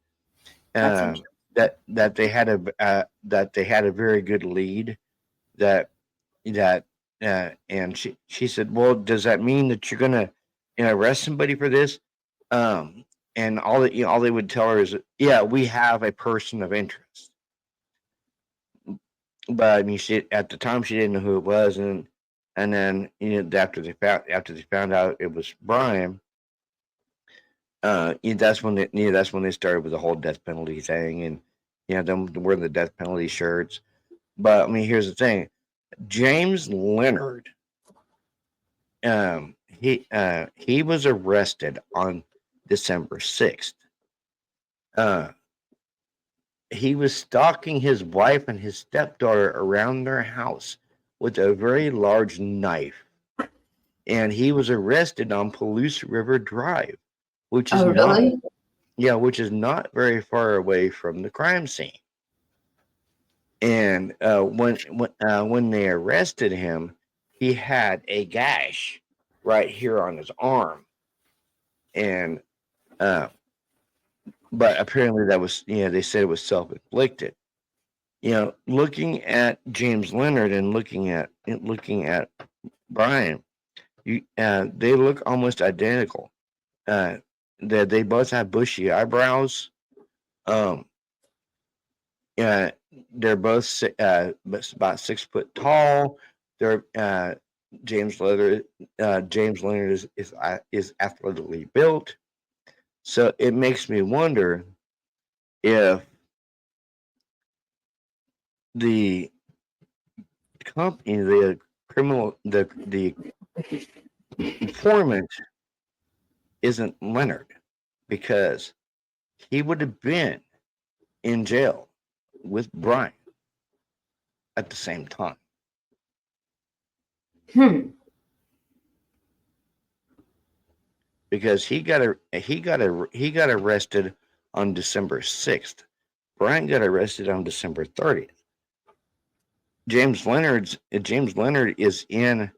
That's Um, that they had a very good lead that that and she said, well, does that mean that you're gonna arrest somebody for this? And all they would tell her is, yeah, we have a person of interest. But I mean, at the time she didn't know who it was, and then after they found out it was Brian, that's when they started with the whole death penalty thing, and them wearing the death penalty shirts. But I mean, here's the thing: James Leonard, he was arrested on December 6th. He was stalking his wife and his stepdaughter around their house with a very large knife, and he was arrested on Palouse River Drive, which is really? which is not very far away from the crime scene. And when they arrested him, he had a gash right here on his arm, and but apparently that was they said it was self-inflicted. Looking at James Leonard and looking at Brian, they look almost identical. They both have bushy eyebrows. They're both about 6 foot tall. They're James Leonard. James Leonard is athletically built. So it makes me wonder if the company, the informant isn't Leonard, because he would have been in jail with Brian at the same time. Because he got arrested on December 6th. Brian got arrested on December 30th. James Leonard is in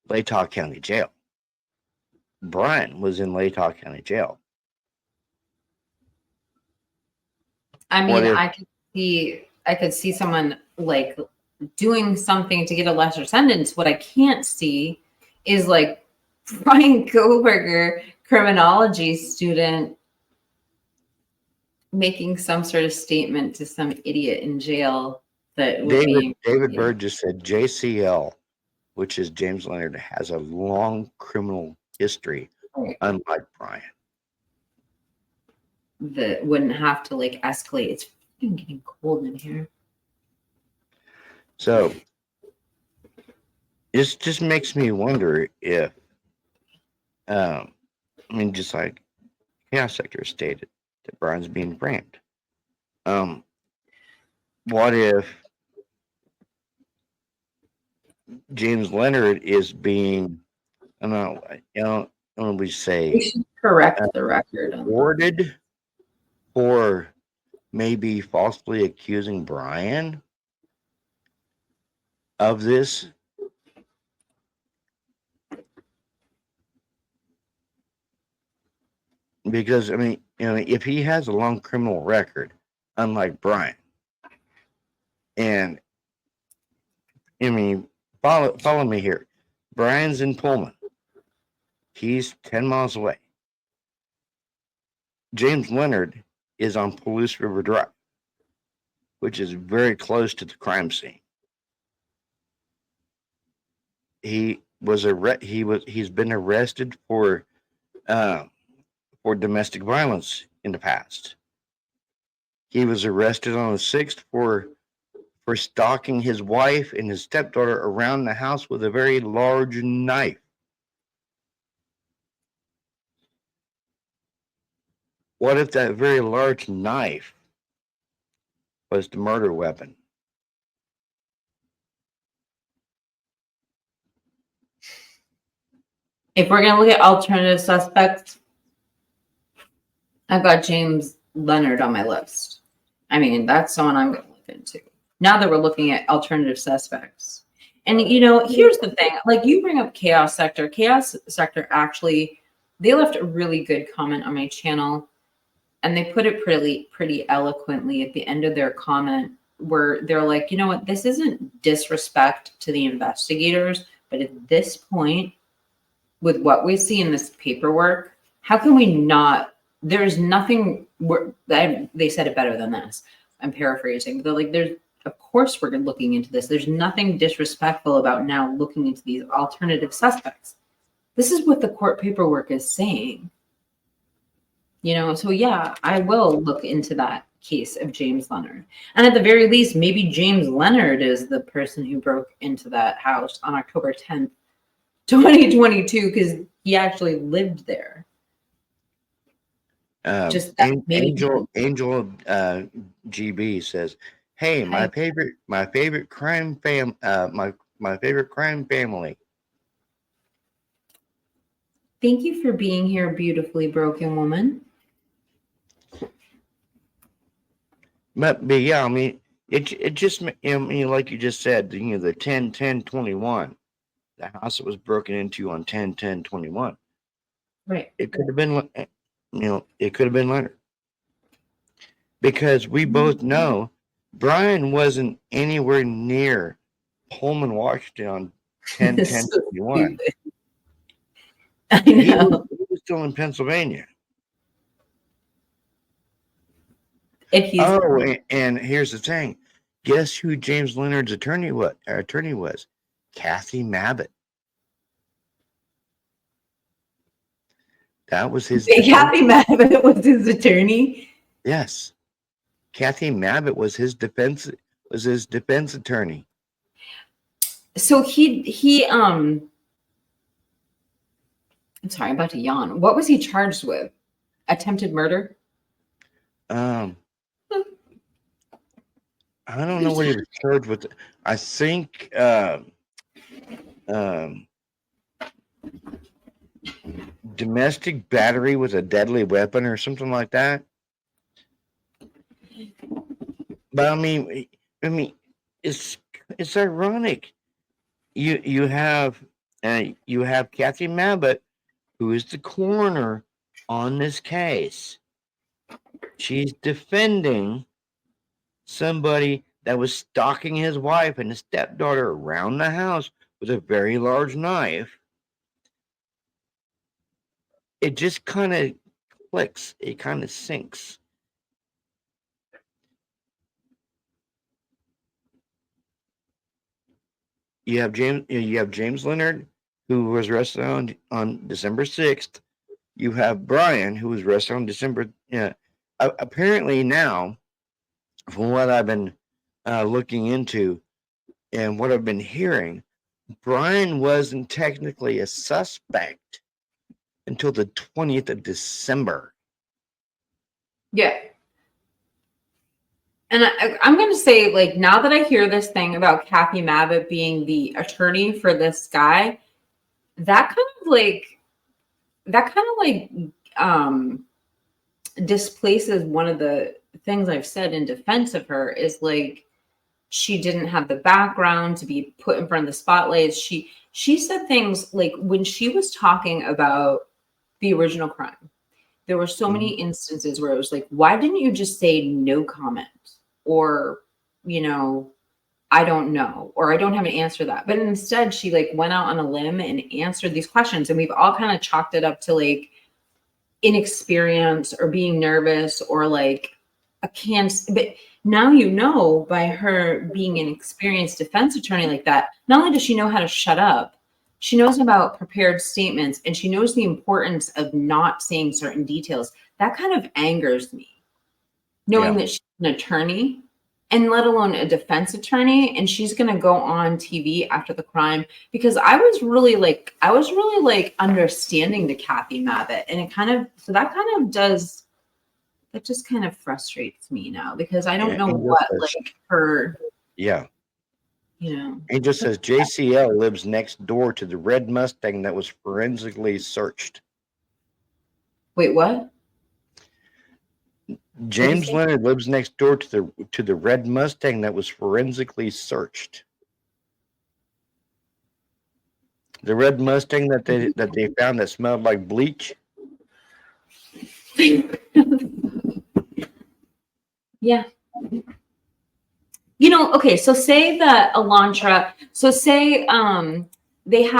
Latah County Jail. Brian was in Latah County Jail. I mean, I could see someone like doing something to get a lesser sentence. What I can't see is like Brian Koberger, criminology student, making some sort of statement to some idiot in jail that would David Bird just said JCL, which is James Leonard, has a long criminal history, unlike Brian. That wouldn't have to like escalate. It's getting cold in here. So it just makes me wonder if, just like Chaos Sector stated that Brian's being framed. What if James Leonard is being, I don't know, we say, We should correct the record. Rewarded for maybe falsely accusing Brian of this? Because if he has a long criminal record, unlike Brian, and follow me here. Brian's in Pullman. He's 10 miles away. James Leonard is on Palouse River Drive, which is very close to the crime scene. He's been arrested for domestic violence in the past. He was arrested on the 6th for stalking his wife and his stepdaughter around the house with a very large knife. What if that very large knife was the murder weapon? If we're going to look at alternative suspects, I've got James Leonard on my list. I mean, that's someone I'm going to look into. Now that we're looking at alternative suspects, And here's the thing, like you bring up Chaos Sector. Chaos Sector actually, they left a really good comment on my channel, and they put it pretty eloquently at the end of their comment, where they're like, you know what, this isn't disrespect to the investigators, but at this point, with what we see in this paperwork, how can we not? There's nothing. They said it better than this. I'm paraphrasing. They're like, of course we're looking into this. There's nothing disrespectful about now looking into these alternative suspects. This is what the court paperwork is saying. So yeah, I will look into that case of James Leonard. And at the very least, maybe James Leonard is the person who broke into that house on October 10th, 2022, because he actually lived there. Just that maybe Angel GB says, "Hey, my favorite crime my favorite crime family." Thank you for being here, beautifully broken woman. But yeah, I mean, it just, like you just said, the 10-10-21, the house that was broken into on 10-10-21. Right. It could have been, it could have been Leonard, because we both know Brian wasn't anywhere near Pullman, Washington on 10-10-21. I know. He was still in Pennsylvania. And here's the thing. Guess who James Leonard's attorney was? Kathy Mabbitt. That was his Kathy Mabbitt was his attorney? Yes. Kathy Mabbitt was his defense attorney. So he I'm sorry, I'm about to yawn. What was he charged with? Attempted murder? I don't know what he was charged with. I think domestic battery with a deadly weapon or something like that. But I mean, it's ironic. You have Kathy Mabbitt, who is the coroner on this case. She's defending somebody that was stalking his wife and his stepdaughter around the house with a very large knife. It just kind of clicks. It kind of sinks. You have James Leonard, who was arrested on December 6th. You have Brian, who was arrested on December. Apparently now, from what I've been looking into and what I've been hearing, Brian wasn't technically a suspect until the 20th of December. Yeah. And I'm going to say, like, now that I hear this thing about Kathy Mabbitt being the attorney for this guy, that kind of displaces one of the things I've said in defense of her, is like, she didn't have the background to be put in front of the spotlight. She said things like, when she was talking about the original crime, there were so many instances where it was like, why didn't you just say no comment? Or, I don't know, or I don't have an answer to that. But instead, she went out on a limb and answered these questions. And we've all kind of chalked it up to inexperience or being nervous or but now, by her being an experienced defense attorney like that, not only does she know how to shut up, she knows about prepared statements, and she knows the importance of not saying certain details. That kind of angers me, knowing that she's an attorney, and let alone a defense attorney, and she's going to go on TV after the crime, because I was really understanding to Kathy Mabbitt, and that just kind of frustrates me now, because I don't know what her. Yeah. It just says But JCL lives next door to the red Mustang that was forensically searched. Wait, what? James Leonard lives next door to the red Mustang that was forensically searched. The red Mustang that they found that smelled like bleach. Yeah. Okay, so say the Elantra, so say they've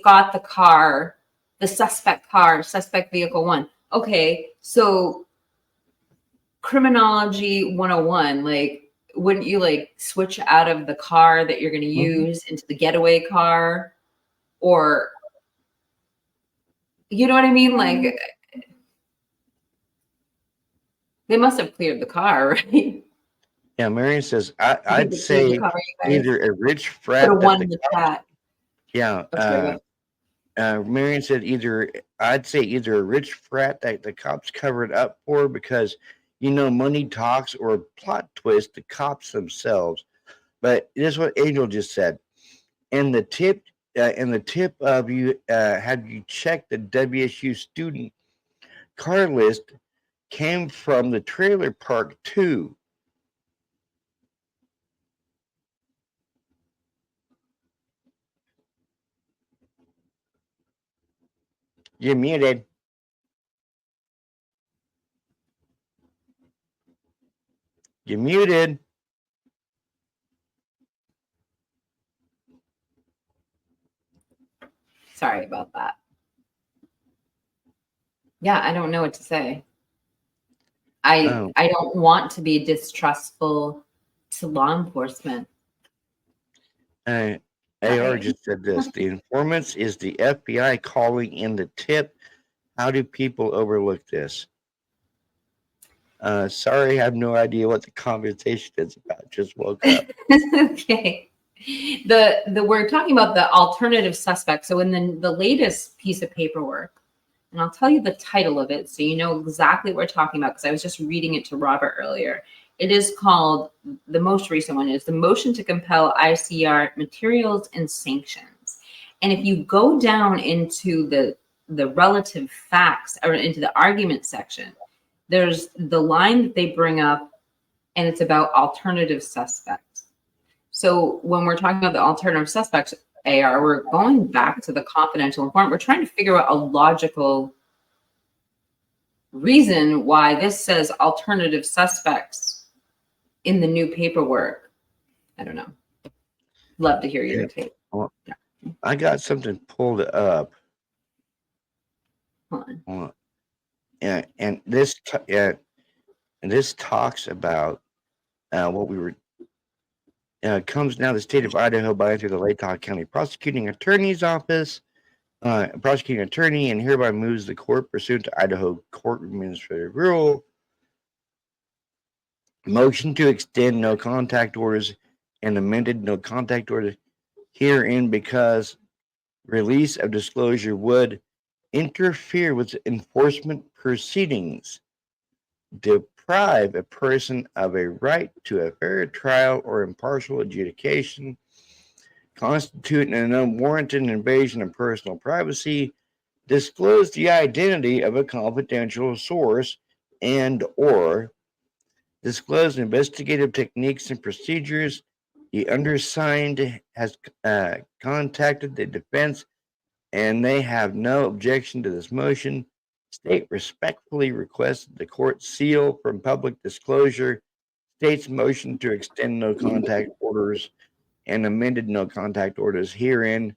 got the car, the suspect vehicle 1. Okay, so criminology 101, like, wouldn't you like switch out of the car that you're going to use into the getaway car? Or, you know what I mean? Like, they must have cleared the car, right? Yeah, Marion says I'd They cleared the say car, you guys. either a rich Put a frat that 1 in the chat. yeah. Oh, sorry, Marion said I'd say either a rich frat that the cops covered up for because money talks, or a plot twist the cops themselves. But this is what Angel just said. And the tip of you have you checked the WSU student car list came from the trailer park too. You're muted. You're muted. sorry about that. Yeah, I don't know what to say. I don't want to be distrustful to law enforcement. AR just said this. The informants is the FBI calling in the tip. How do people overlook this? Sorry, I have no idea what the conversation is about. Just woke up. Okay. We're talking about the alternative suspect. So in the latest piece of paperwork, and I'll tell you the title of it so you know exactly what we're talking about, because I was just reading it to Robert earlier. It is called, the most recent one is the motion to compel ICR materials and sanctions. And if you go down into the relative facts, or into the argument section, there's the line that they bring up, and it's about alternative suspects. So when we're talking about the alternative suspects, AR, we're going back to the confidential informant. We're trying to figure out a logical reason why this says alternative suspects in the new paperwork. I don't know. Love to hear your take. Well, I got something pulled up. Hold on. And this talks about what we were. Comes now the state of Idaho by through the Latah County Prosecuting Attorney's Office, prosecuting attorney, and hereby moves the court pursuant to Idaho Court Administrative Rule. Motion to extend no contact orders and amended no contact orders herein because release of disclosure would interfere with enforcement proceedings, deprive a person of a right to a fair trial or impartial adjudication, constitute an unwarranted invasion of personal privacy, disclose the identity of a confidential source, and or disclose investigative techniques and procedures. The undersigned has contacted the defense and they have no objection to this motion. State respectfully requests the court seal from public disclosure state's motion to extend no contact orders and amended no contact orders herein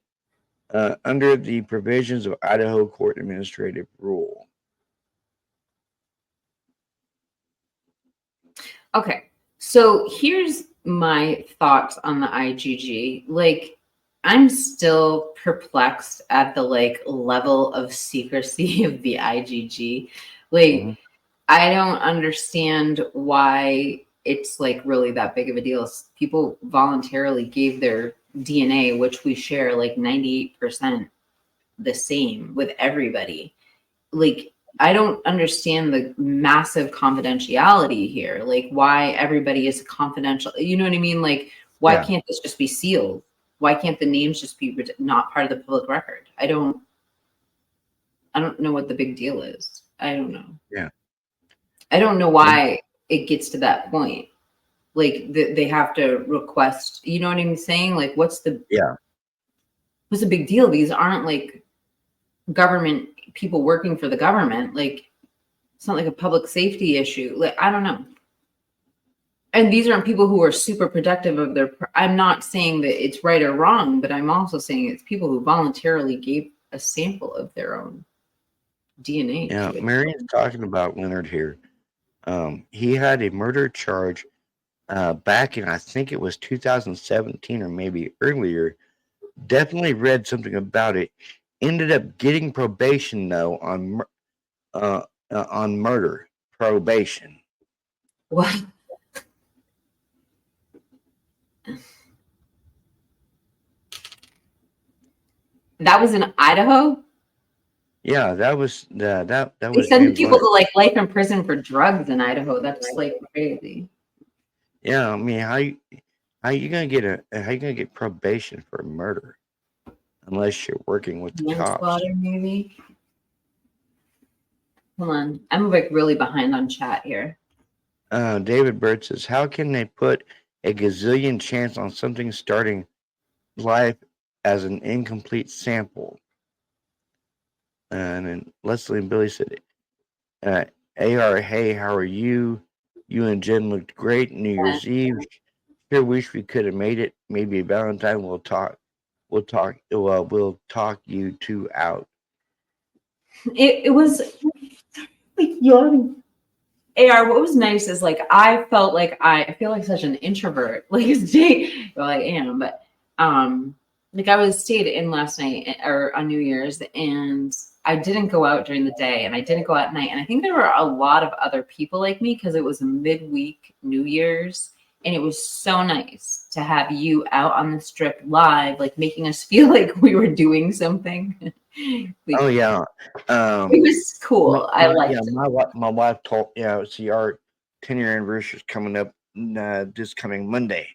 under the provisions of Idaho Court Administrative Rule. Okay, so here's my thoughts on the IGG. Like, I'm still perplexed at the level of secrecy of the IGG. Like, I don't understand why it's really that big of a deal. People voluntarily gave their DNA, which we share 98% the same with everybody. I don't understand the massive confidentiality here. Why everybody is confidential. You know what I mean? Why can't this just be sealed? Why can't the names just be not part of the public record? I don't know what the big deal is. I don't know. Yeah. I don't know why it gets to that point. They have to request, you know what I'm saying? What's the... Yeah. It's a big deal. These aren't like government people working for the government. Like, it's not like a public safety issue. Like, I don't know. And these aren't people who are super productive of their, I'm not saying that it's right or wrong, but I'm also saying it's people who voluntarily gave a sample of their own DNA. Yeah, to it. Marion's talking about Leonard here. He had a murder charge back in, I think it was 2017 or maybe earlier. Definitely read something about it. Ended up getting probation though on murder probation. What? That was in Idaho? Yeah, that was that They was send James people Leonard. to like life in prison for drugs in Idaho. That's like crazy. Yeah, I mean, how you gonna get probation for murder unless you're working with the cops? Manslaughter, maybe. Hold on, I'm like really behind on chat here. David Bird says, how can they put a gazillion chance on something starting life as an incomplete sample? And then Leslie and Billy said, AR, hey, how are you? You and Jen looked great New Year's Eve. Sure wish we could have made it. Maybe Valentine we'll talk you two out. It was like yawning. AR, what was nice is like I felt like I feel like such an introvert. Like it's day, well, I am, but like I was stayed in last night or on New Year's, and I didn't go out during the day and I didn't go out at night. And I think there were a lot of other people like me because it was a midweek New Year's. And it was so nice to have you out on the strip live, like making us feel like we were doing something. Like, Oh yeah, it was cool. I liked yeah. it. My wife told see our 10-year anniversary is coming up this coming Monday,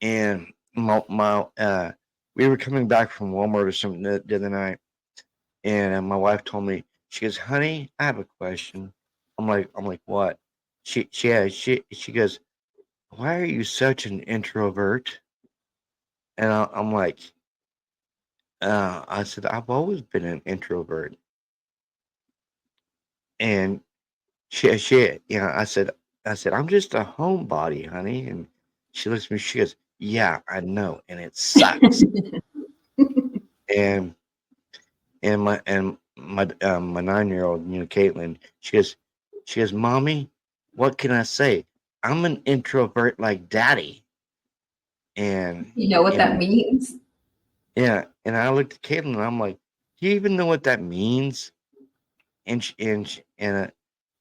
and we were coming back from Walmart or something the other night, and my wife told me, she goes, honey, I have a question. I'm like what? She goes, why are you such an introvert? And I'm like, I said, I've always been an introvert. And I said, I'm just a homebody, honey. And she looks at me, she goes, yeah, I know, and it sucks. and my 9-year-old, Caitlin, she goes, Mommy, what can I say? I'm an introvert like Daddy. And You know what that means? yeah, and I looked at Caitlin and I'm like, do you even know what that means? And I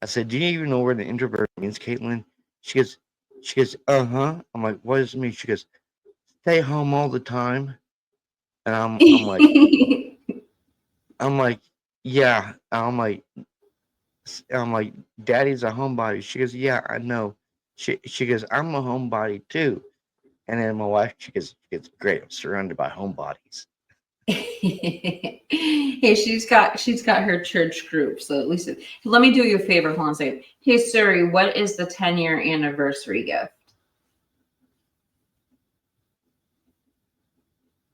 said, do you even know where the introvert means, Caitlin? She goes, uh-huh. I'm like, what does it mean? She goes, stay home all the time. And I'm like, yeah. I'm like, Daddy's a homebody. She goes, yeah, I know. She goes, I'm a homebody too. And then my wife, she goes, great. I'm surrounded by homebodies. Hey, she's got her church group, so at least let me do you a favor. Hold on a second. Hey, Suri, what is the 10-year anniversary gift?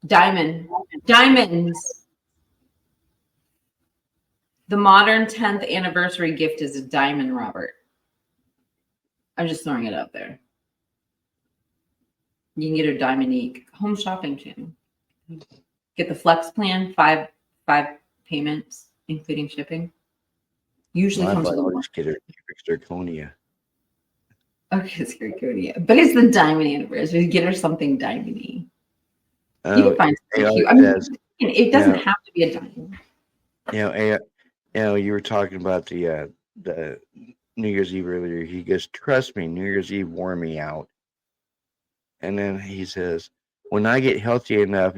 Diamonds. The modern 10th anniversary gift is a diamond, Robert. I'm just throwing it out there. You can get a Diamonique home shopping channel. Get the flex plan, five payments, including shipping. Usually comes with a always get her zirconia. Okay, it's zirconia, but it's the diamond anniversary. Get her something diamondy. You can find something cute. I mean, it doesn't have to be a diamond. You were talking about the New Year's Eve earlier. He goes, trust me, New Year's Eve wore me out. And then he says, when I get healthy enough,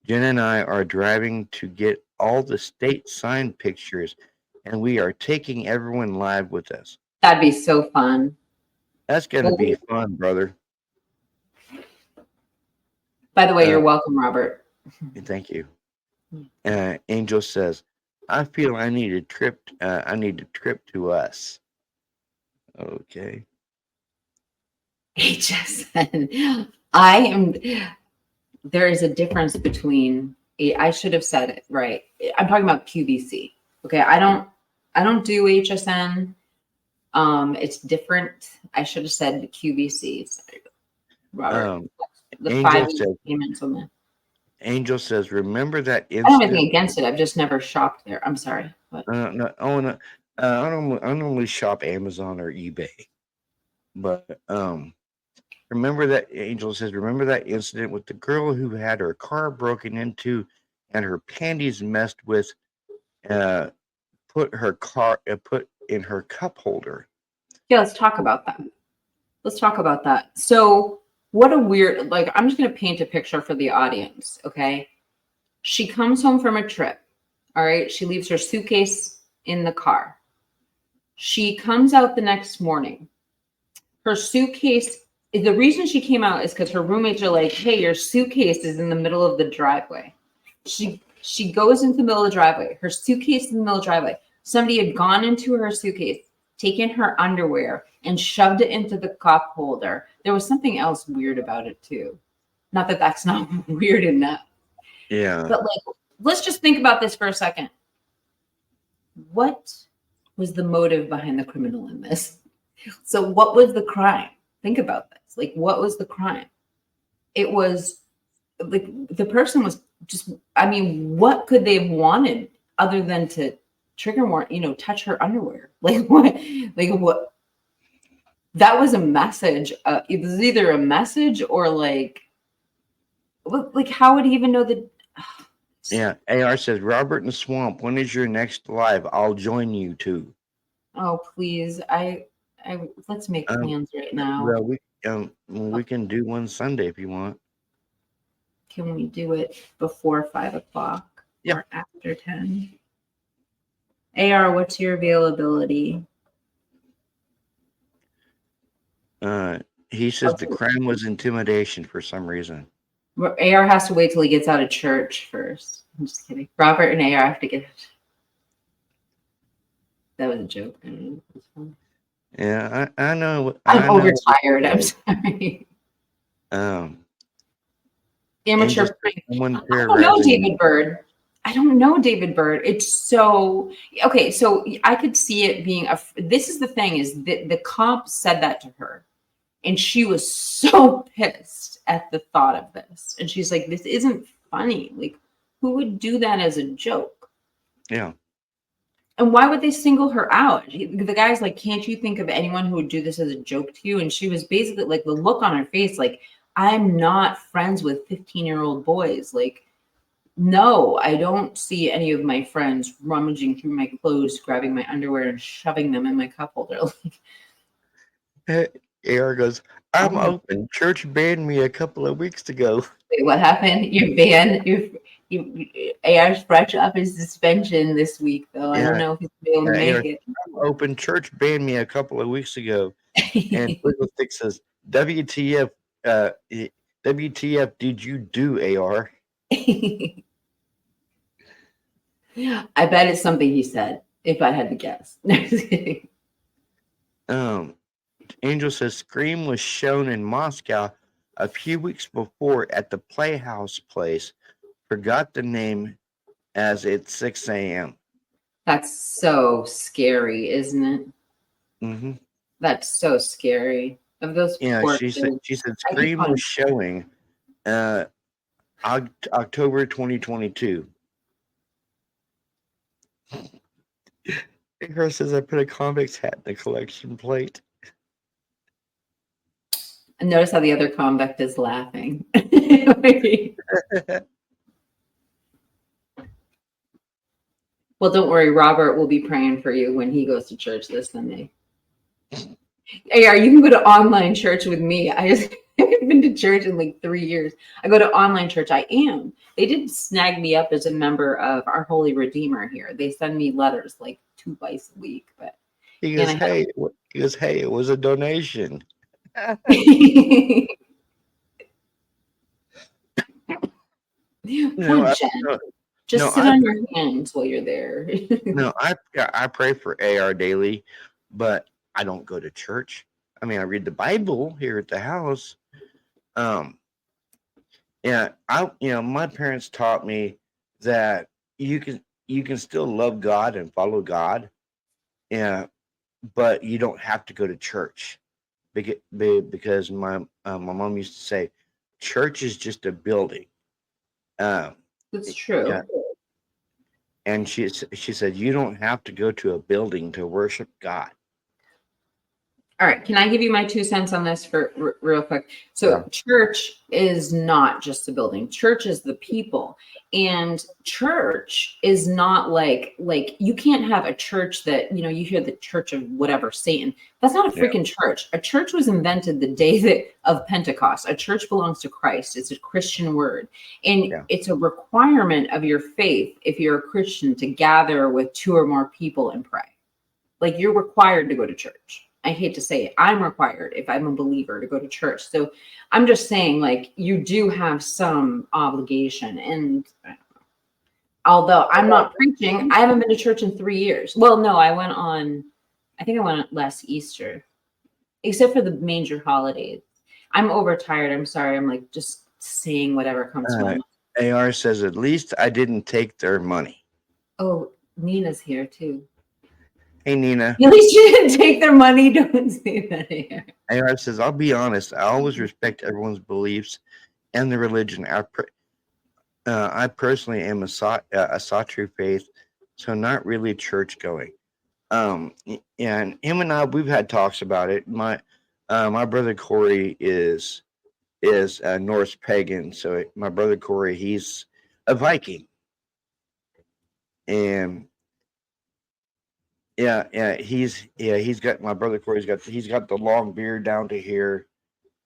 Jen and I are driving to get all the state sign pictures, and we are taking everyone live with us. That'd be so fun. That's going to be fun, brother. By the way, you're welcome, Robert. Thank you. Angel says, I feel I need a trip to us. Okay. HSN. There is a difference between I should have said it right. I'm talking about QVC. Okay, I don't do HSN. It's different. I should have said QVC. Sorry, Robert. The Angel 5 says, payments on that. Angel says, remember that I don't have anything incident? against it. I've just never shopped there. I'm sorry. But No, I normally shop Amazon or eBay, but remember that Angel says, remember that incident with the girl who had her car broken into and her panties messed with, put in her cup holder. yeah, let's talk about that. Let's talk about that. So, what a weird, like, I'm just going to paint a picture for the audience, okay? She comes home from a trip, all right? She leaves her suitcase in the car. She comes out the next morning. Her suitcase, the reason she came out is because her roommates are like, hey, your suitcase is in the middle of the driveway. She goes into the middle of the driveway. Her suitcase is in the middle of the driveway. Somebody had gone into her suitcase, taken her underwear, and shoved it into the cup holder. There was something else weird about it too. Not that that's not weird enough. Yeah. But like, let's just think about this for a second. What was the motive behind the criminal in this? So what was the crime? Think about this. Like, what was the crime? It was like the person was just, I mean, what could they have wanted other than to trigger warrant, touch her underwear? Like what? That was a message. It was either a message or like how would he even know that? Yeah. AR says, Robert in the Swamp, when is your next live? I'll join you too. Oh, please. I let's make plans right now. Well, we can do one Sunday if you want. Can we do it before 5 o'clock Yeah. or after 10? AR, what's your availability? He says the crime was intimidation for some reason. AR has to wait till he gets out of church first. I'm just kidding. Robert and AR have to get. That was a joke. I don't know. Yeah, I know. I'm overtired. I'm sorry. Amateur prank. I don't know David Bird. I don't know David Bird. It's so okay. So I could see it being this is the thing is that the cop said that to her, and she was so pissed at the thought of this, and she's like, "This isn't funny. Like, who would do that as a joke?" Yeah. And why would they single her out? The guy's like, "Can't you think of anyone who would do this as a joke to you?" And she was basically like, the look on her face, like, I'm not friends with 15-year-old boys. Like, no, I don't see any of my friends rummaging through my clothes, grabbing my underwear and shoving them in my cup holder. AR goes, I'm open. Church banned me a couple of weeks ago. Wait, what happened? You're banned. AR's fresh off his suspension this week, though. I don't know if he's able to make it. I'm open. Church banned me a couple of weeks ago. And Wiggle Stick says, WTF, WTF did you do, AR? I bet it's something he said, if I had to guess. Angel says Scream was shown in Moscow a few weeks before at the Playhouse place. Forgot the name as it's 6 a.m. That's so scary, isn't it? Mm-hmm. That's so scary. Of those she said Scream was showing October 2022. Her says I put a convict's hat in the collection plate. And notice how the other convict is laughing. Well, don't worry. Robert will be praying for you when he goes to church this Sunday. AR, you can go to online church with me. I haven't been to church in like 3 years. I go to online church. I am. They did snag me up as a member of our Holy Redeemer here. They send me letters like twice a week. But he goes, hey, it was a donation. Poor Jen. Just sit on your hands while you're there. No, I pray for AR daily, but I don't go to church. I mean, I read the Bible here at the house. Yeah, my parents taught me that you can still love God and follow God, yeah, but you don't have to go to church. Because my mom used to say, church is just a building. Um, That's yeah, true. and she said you don't have to go to a building to worship God. All right, can I give you my 2 cents on this for real quick? Yeah. So, church is not just a building. Church is the people, and church is not like you can't have a church that you hear the church of whatever Satan. That's not a Yeah. freaking church. A church was invented the day of Pentecost. A church belongs to Christ. It's a Christian word, and Yeah. it's a requirement of your faith if you're a Christian to gather with 2 or more people and pray. Like you're required to go to church. I hate to say it. I'm required if I'm a believer to go to church. So I'm just saying, like, you do have some obligation. And although I'm not preaching, I haven't been to church in 3 years. Well, no, I think I went last Easter, except for the major holidays. I'm overtired. I'm sorry. I'm like just saying whatever comes to my mind. AR says, at least I didn't take their money. Oh, Nina's here too. Hey, Nina. At least you didn't take their money. Don't say that here. AR says, I'll be honest. I always respect everyone's beliefs and the religion. I personally am a Satru faith, so not really church going. And him and I, we've had talks about it. My brother Corey is Norse pagan, so my brother Corey, he's a Viking, and he's got my brother Corey's got the long beard down to here.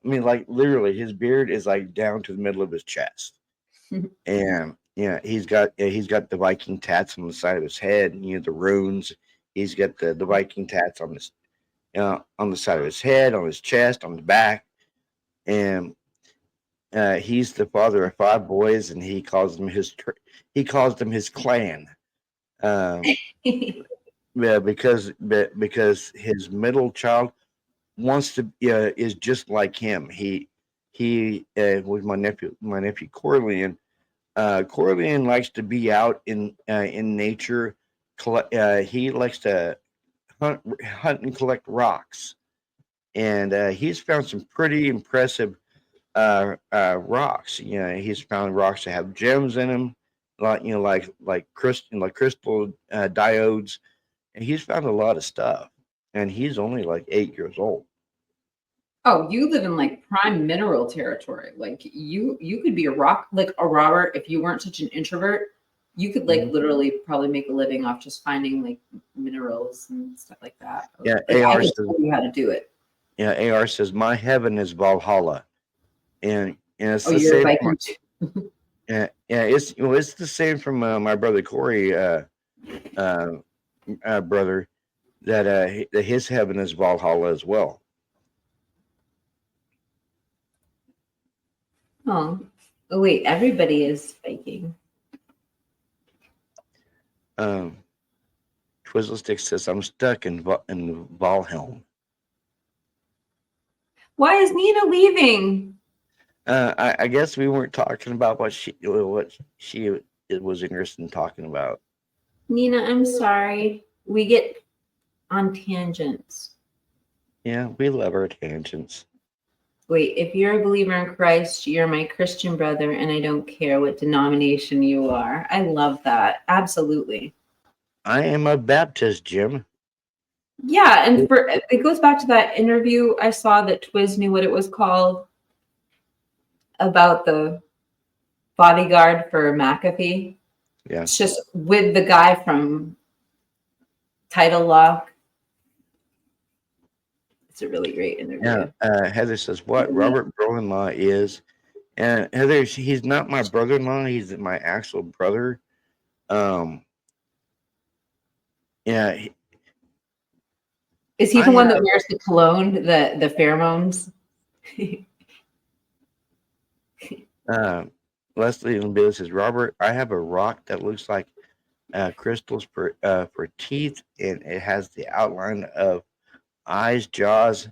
I mean, like literally, his beard is like down to the middle of his chest, and he's got the Viking tats on the side of his head, and the runes. He's got the Viking tats on the side of his head, on his chest, on the back, and he's the father of 5 boys, and he calls them his clan. Yeah, because his middle child wants to is just like him. He was my nephew Corleone. Corleone likes to be out in nature. He likes to hunt and collect rocks, and he's found some pretty impressive rocks. He's found rocks that have gems in them, like crystal diodes, and he's found a lot of stuff. And he's only like 8 years old. Oh, you live in like prime mineral territory. Like you could be a Robert if you weren't such an introvert. You could like literally probably make a living off just finding like minerals and stuff like that. Yeah, like, I AR could says. tell you how to do it. Yeah, AR says my heaven is Valhalla, and it's the You're same. Viking too. Yeah, it's the same from my brother Corey, brother, that his heaven is Valhalla as well. Oh wait, everybody is Viking. Twizzlestick says I'm stuck in Valhelm. Why is Nina leaving? I guess we weren't talking about what she was interested in talking about. Nina, I'm sorry. We get on tangents. Yeah, we love our tangents. Wait, if you're a believer in Christ, you're my Christian brother, and I don't care what denomination you are. I love that. Absolutely. I am a Baptist, Jim. Yeah, and it goes back to that interview I saw that Twiz knew what it was called about the bodyguard for McAfee. Yeah. It's just with the guy from Title Lock. It's a really great interview. Yeah. Heather says, what Robert brother-in-law is. And Heather, he's not my brother-in-law. He's my actual brother. Yeah. Is he the one that wears the cologne, the pheromones? Leslie and Bill says, Robert, I have a rock that looks like crystals for teeth, and it has the outline of eyes, jaws.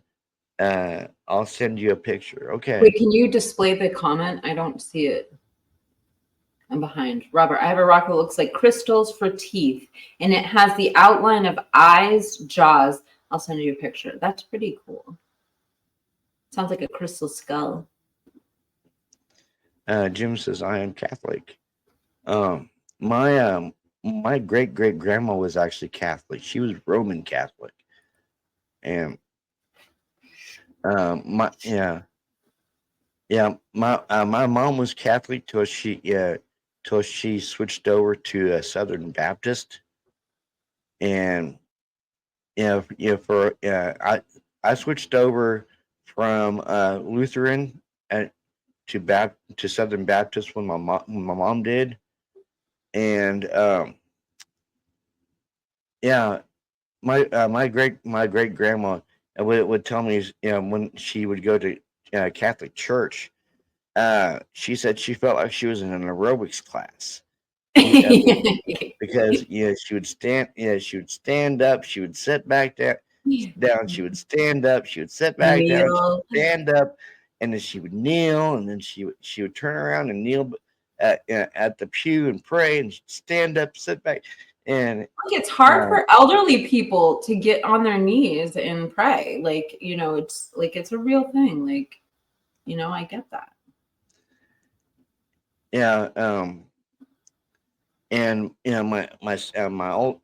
I'll send you a picture. Okay. Wait, can you display the comment? I don't see it. I'm behind. Robert, I have a rock that looks like crystals for teeth, and it has the outline of eyes, jaws. I'll send you a picture. That's pretty cool. Sounds like a crystal skull. Jim says I am Catholic. My great grandma was actually Catholic. She was Roman Catholic, and my my mom was Catholic till she switched over to a Southern Baptist, and I switched over from Lutheran to Southern Baptist when my mom did, and yeah, my great grandma would tell me, when she would go to Catholic church, she said she felt like she was in an aerobics class. Because she would stand up, she would sit back down, she would stand up, she would sit back down, she Kneel. would stand up, and then she would kneel, and then she would turn around and kneel at the pew and pray, and she'd stand up, sit back, and Like, it's hard for elderly people to get on their knees and pray. Like, it's like it's a real thing. Like, I get that. yeah, and my old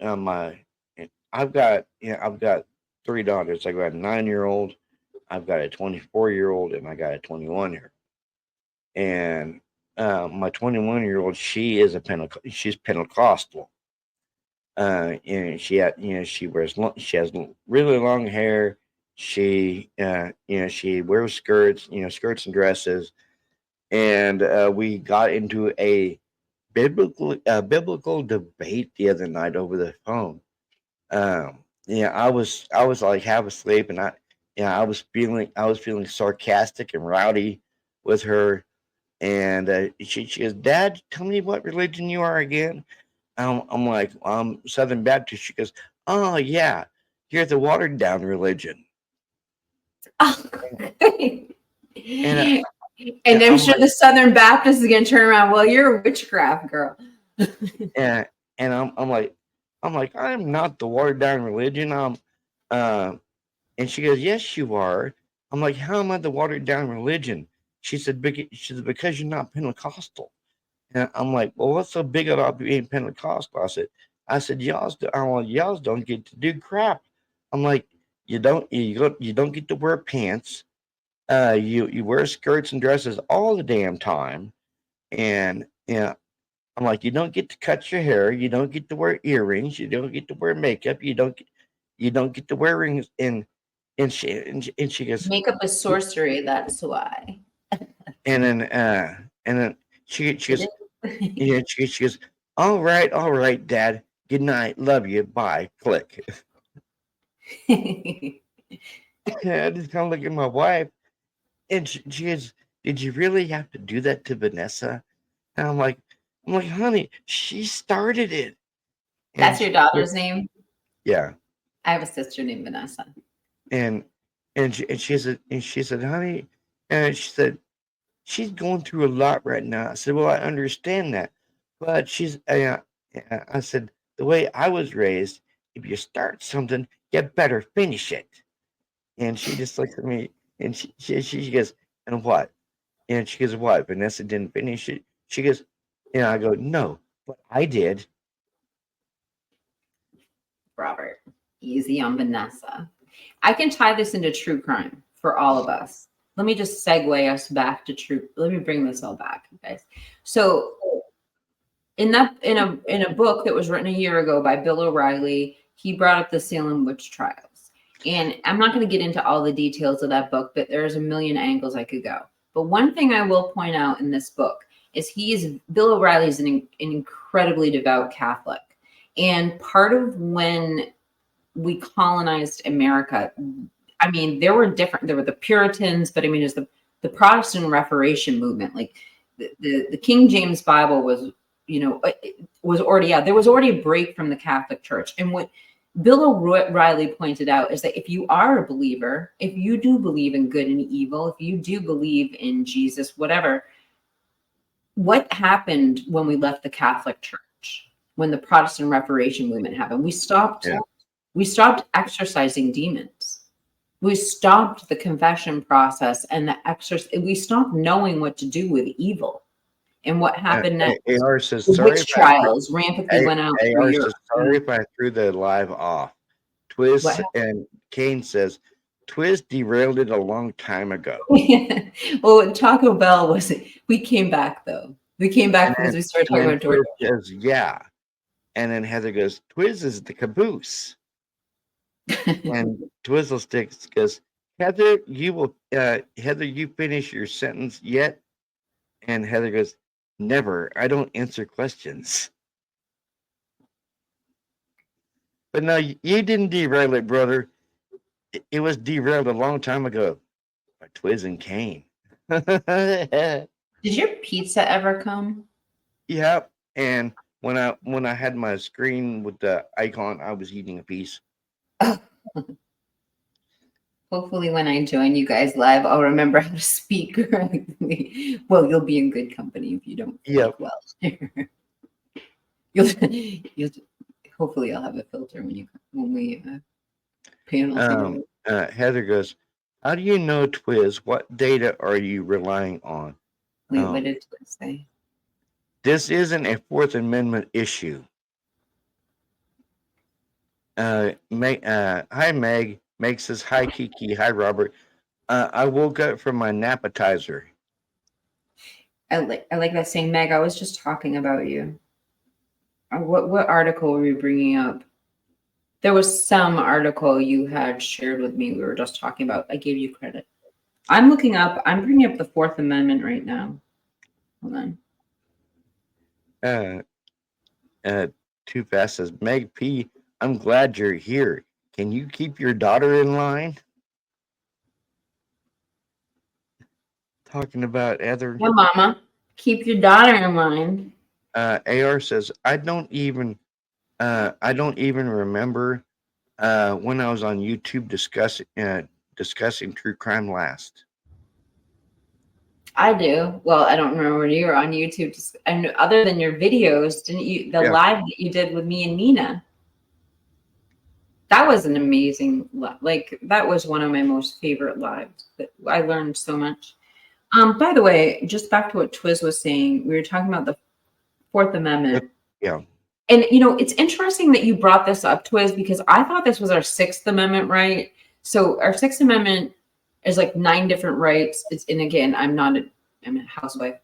I've got three daughters. I got a 9-year-old, I've got a 24-year-old, and I got a 21-year. And my 21-year-old, she's Pentecostal. And she has really long hair. She she wears skirts and dresses. And we got into a biblical debate the other night over the phone. I was like half asleep, and I was feeling sarcastic and rowdy with her, and she goes, "Dad, tell me what religion you are again." I'm like, "I'm Southern Baptist." She goes, "Oh yeah, you're the watered down religion." And And I'm I'm sure like, the Southern Baptist is going to turn around. Well, you're a witchcraft girl. and I'm like, I'm not the watered down religion. And she goes, "Yes, you are." I'm like, "How am I the watered down religion?" She said, "Because you're not Pentecostal." And I'm like, "Well, what's so big about being Pentecostal?" I said, y'all don't get to do crap. I'm like, you don't get to wear pants. You wear skirts and dresses all the damn time, and I'm like, you don't get to cut your hair, you don't get to wear earrings, you don't get to wear makeup, you don't get to wear rings. And she goes, Makeup is sorcery. That's why. and then she goes, she goes, all right, Dad, good night, love you, bye, click. I just kind of look at my wife, and she goes, "Did you really have to do that to Vanessa?" And I'm like, "Honey, she started it." And That's your daughter's name? yeah, I have a sister named Vanessa. and she said, "Honey," and she said, "She's going through a lot right now." I said, "Well, I understand that, but I said, the way I was raised, if you start something, you better finish it." And she just looks at me, and she goes, "And what?" And she goes, "What? Vanessa didn't finish it?" She goes, I go, "No, but I did." Robert, easy on Vanessa. I can tie this into true crime for all of us. Let me just segue us back to true. Let me bring this all back, guys. So in a book that was written a year ago by Bill O'Reilly, he brought up the Salem witch trials. And I'm not going to get into all the details of that book, but there's a million angles I could go. But one thing I will point out in this book is Bill O'Reilly is an incredibly devout Catholic. And part of when we colonized America, I mean, there were the Puritans, but I mean, it was the Protestant Reformation movement. Like the King James Bible was, was already out. There was already a break from the Catholic Church. And what Bill O'Reilly pointed out is that if you are a believer, if you do believe in good and evil, if you do believe in Jesus, whatever, what happened when we left the Catholic Church, when the Protestant Reformation movement happened? We stopped exorcising demons. We stopped the confession process and we stopped knowing what to do with evil. And what happened next? AR says, The sorry witch if trials rampantly went out through AR Europe. says, sorry if I threw the live off. What Twiz happened? and Kane says, Twiz derailed it a long time ago. Well, Taco Bell we came back though. We came back because we started talking about Twiz DoorDash. says, yeah. And then Heather goes, Twiz is the caboose. And Twizzlesticks goes, Heather, you finish your sentence yet? And Heather goes, never. I don't answer questions. But no, you didn't derail it, brother. It was derailed a long time ago by Twiz and Kane. Did your pizza ever come? Yep. And when I had my screen with the icon, I was eating a piece. Hopefully when I join you guys live, I'll remember how to speak correctly. Well, you'll be in good company if you don't speak well. you'll hopefully I'll have a filter when we panel. Heather goes, how do you know, Twiz? What data are you relying on? Wait, what did Twiz say? This isn't a Fourth Amendment issue. Hi, Meg. Meg says, hi, Kiki. Hi, Robert. I woke up from my napatizer. I like that saying, Meg. I was just talking about you. What article were you bringing up? There was some article you had shared with me. We were just talking about. I gave you credit. I'm bringing up the Fourth Amendment right now. Hold on. Too Fast says, Meg P, I'm glad you're here. Can you keep your daughter in line? Talking about Heather. Yeah, Mama. Keep your daughter in line. AR says, I don't even remember when I was on YouTube discussing true crime last. I do. Well, I don't remember when you were on YouTube. And other than your videos, didn't you? The live that you did with me and Nina. That was an amazing, that was one of my most favorite lives. That I learned so much. By the way, just back to what Twiz was saying, we were talking about the Fourth Amendment. Yeah. And, it's interesting that you brought this up, Twiz, because I thought this was our Sixth Amendment right. So our Sixth Amendment is like 9 different rights. And again, I'm a housewife,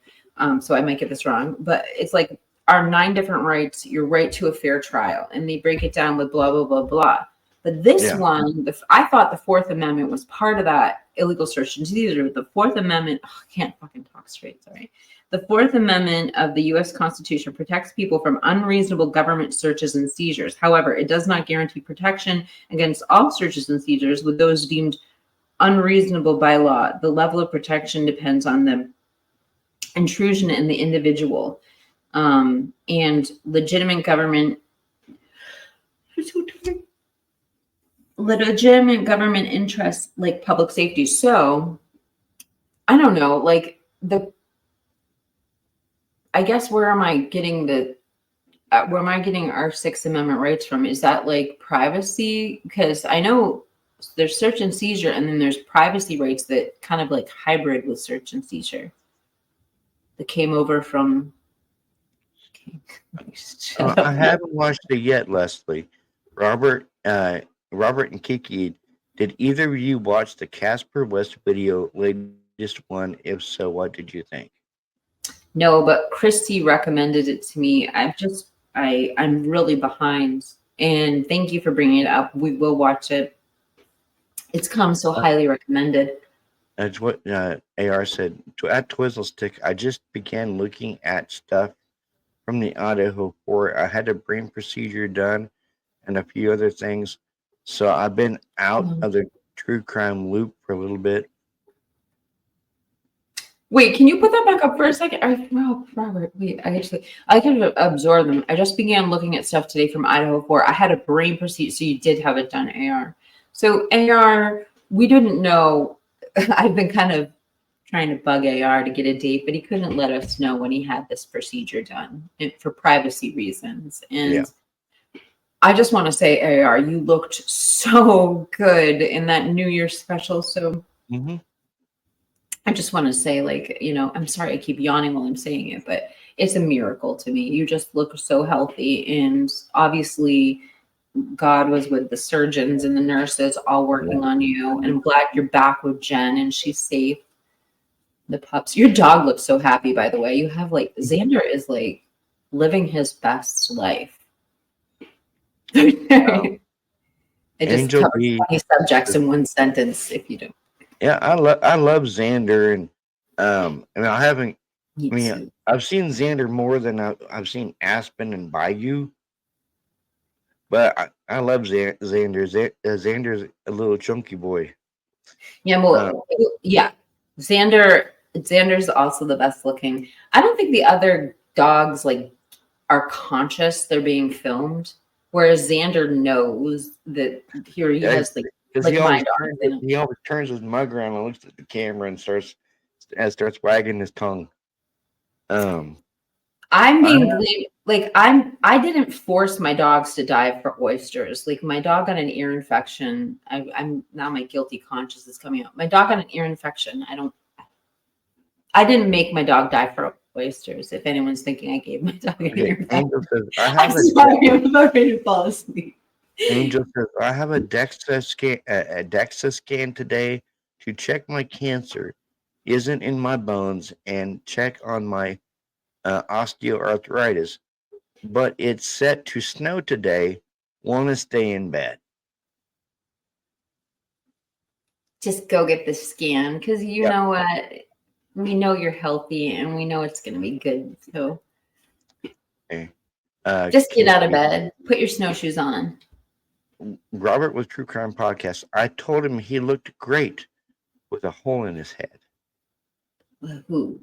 so I might get this wrong, but it's like our 9 different rights, your right to a fair trial. And they break it down with blah, blah, blah, blah. But this one, I thought the Fourth Amendment was part of that illegal search and seizure. The Fourth Amendment, I can't fucking talk straight, sorry. The Fourth Amendment of the U.S. Constitution protects people from unreasonable government searches and seizures. However, it does not guarantee protection against all searches and seizures with those deemed unreasonable by law. The level of protection depends on the intrusion in the individual and legitimate government interests like public safety. So I don't know, I guess where am I getting our Sixth Amendment rights from? Is that like privacy? Because I know there's search and seizure, and then there's privacy rights that kind of like hybrid with search and seizure that came over from. I haven't watched it yet, Leslie. Robert and Kiki, did either of you watch the Casper West video, latest one? If so, what did you think? No, but Christy recommended it to me. I'm really behind, and thank you for bringing it up. We will watch it. It's come so highly recommended. That's what AR said. At Twizzlestick, I just began looking at stuff from the Idaho 4. I had a brain procedure done and a few other things. So I've been out of the true crime loop for a little bit. Wait, can you put that back up for a second? Robert, wait, I can absorb them. I just began looking at stuff today from Idaho 4. I had a brain procedure, so you did have it done, AR. So AR, we didn't know. I've been kind of trying to bug AR to get a date, but he couldn't let us know when he had this procedure done for privacy reasons. And Yeah. I just want to say, AR, you looked so good in that New Year's special. So Mm-hmm. I just want to say, like, you know, I'm sorry I keep yawning while I'm saying it, but it's a miracle to me. You just look so healthy. And obviously, God was with the surgeons and the nurses all working on you. And I'm glad you're back with Jen and she's safe. The pups. Your dog looks so happy, by the way. You have like Xander is like living his best life. I just Angel covered B. 20 subjects in one sentence if you don't. Yeah, I love Xander, and I haven't. Me I mean, too. I've seen Xander more than I've seen Aspen and Bayou, but I love Xander. Xander's a little chunky boy. Yeah, well, yeah. Xander's also the best looking. I don't think the other dogs like are conscious they're being filmed, whereas Xander knows that here he Yeah, has because like my dog. They don't. he always turns his mug around and looks at the camera and starts wagging his tongue. I'm I being blamed. Like I didn't force my dogs to dive for oysters. Like my dog got an ear infection. I'm now my guilty conscience is coming out. My dog got an ear infection. I didn't make my dog die for oysters. If anyone's thinking I gave my dog an ear okay, infection. Angel says I I'm have a sorry, I'm about ready to fall asleep. Angel says I have a DEXA scan today to check my cancer isn't in my bones and check on my osteoarthritis, but it's set to snow today. Want to stay in bed. Just go get the scan because you Yep. know what? We know you're healthy and we know it's going to be good. So Okay. just get out of bed, put your snowshoes on. Robert with True Crime Podcast. I told him he looked great with a hole in his head. Who?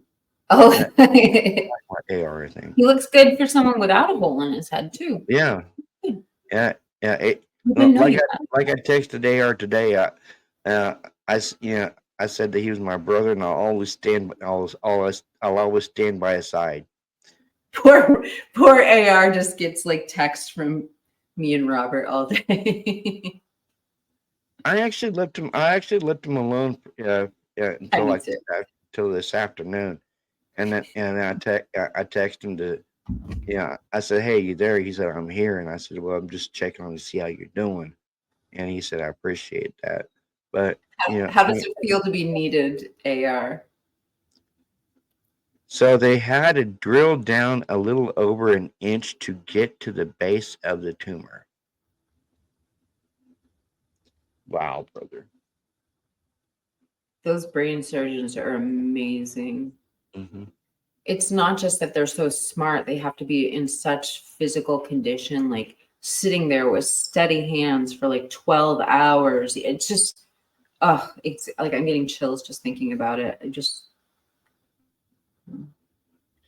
Oh, My AR thing. he looks good for someone without a hole in his head too. Yeah. Good. Yeah. I didn't know Like you I texted AR today. I said that he was my brother, and I'll always stand by his side. Poor AR just gets like text from me and Robert all day. I actually left him alone until till this afternoon, and I texted him to. Yeah, I said, "Hey, you there?" He said, "I'm here," and I said, "Well, I'm just checking on to see how you're doing," and he said, "I appreciate that." But How does it feel to be needed, AR? so they had to drill down a little over an inch to get to the base of the tumor. Wow, brother. Those brain surgeons are amazing. Mm-hmm. It's not just that they're so smart, they have to be in such physical condition, like sitting there with steady hands for like 12 hours. It's just, it's like I'm getting chills just thinking about it.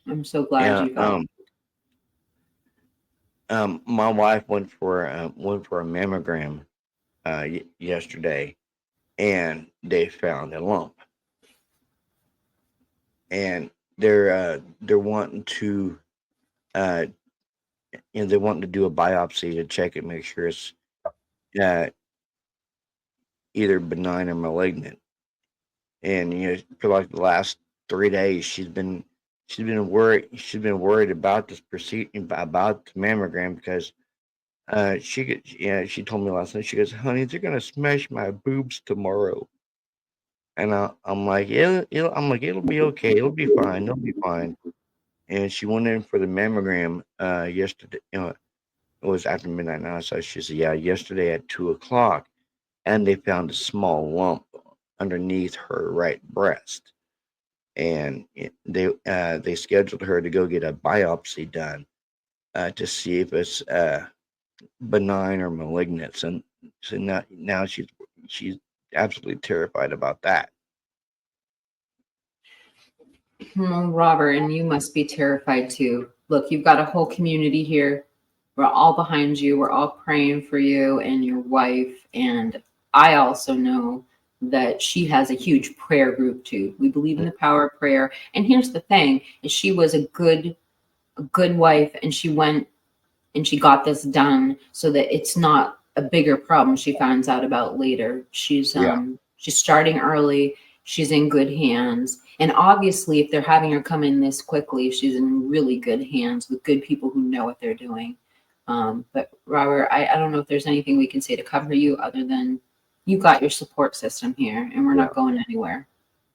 I'm so glad Yeah. you got My wife went for a mammogram yesterday, and they found a lump, and they're wanting to they're wanting to do a biopsy to check it, make sure it's uh, either benign or malignant. And for like the last 3 days, she's been worried about this about the mammogram because she told me last night, she goes, "Honey, they're gonna smash my boobs tomorrow." And I'm like, it'll be okay, it'll be fine, it'll be fine. And she went in for the mammogram yesterday. It was after midnight now, so she said, "Yeah, yesterday at 2 o'clock, and they found a small lump underneath her right breast, and they scheduled her to go get a biopsy done to see if it's benign or malignant." And so now she's absolutely terrified about that. Robert, and you must be terrified too. Look, you've got a whole community here. We're all behind you. We're all praying for you and your wife. And I also know that she has a huge prayer group too. We believe in the power of prayer. And here's the thing, is she was a good wife, and she went and she got this done so that it's not a bigger problem she finds out about later. She's starting early. She's in good hands. And obviously, if they're having her come in this quickly, she's in really good hands with good people who know what they're doing. But Robert, I don't know if there's anything we can say to cover you other than you got your support system here, and we're not going anywhere.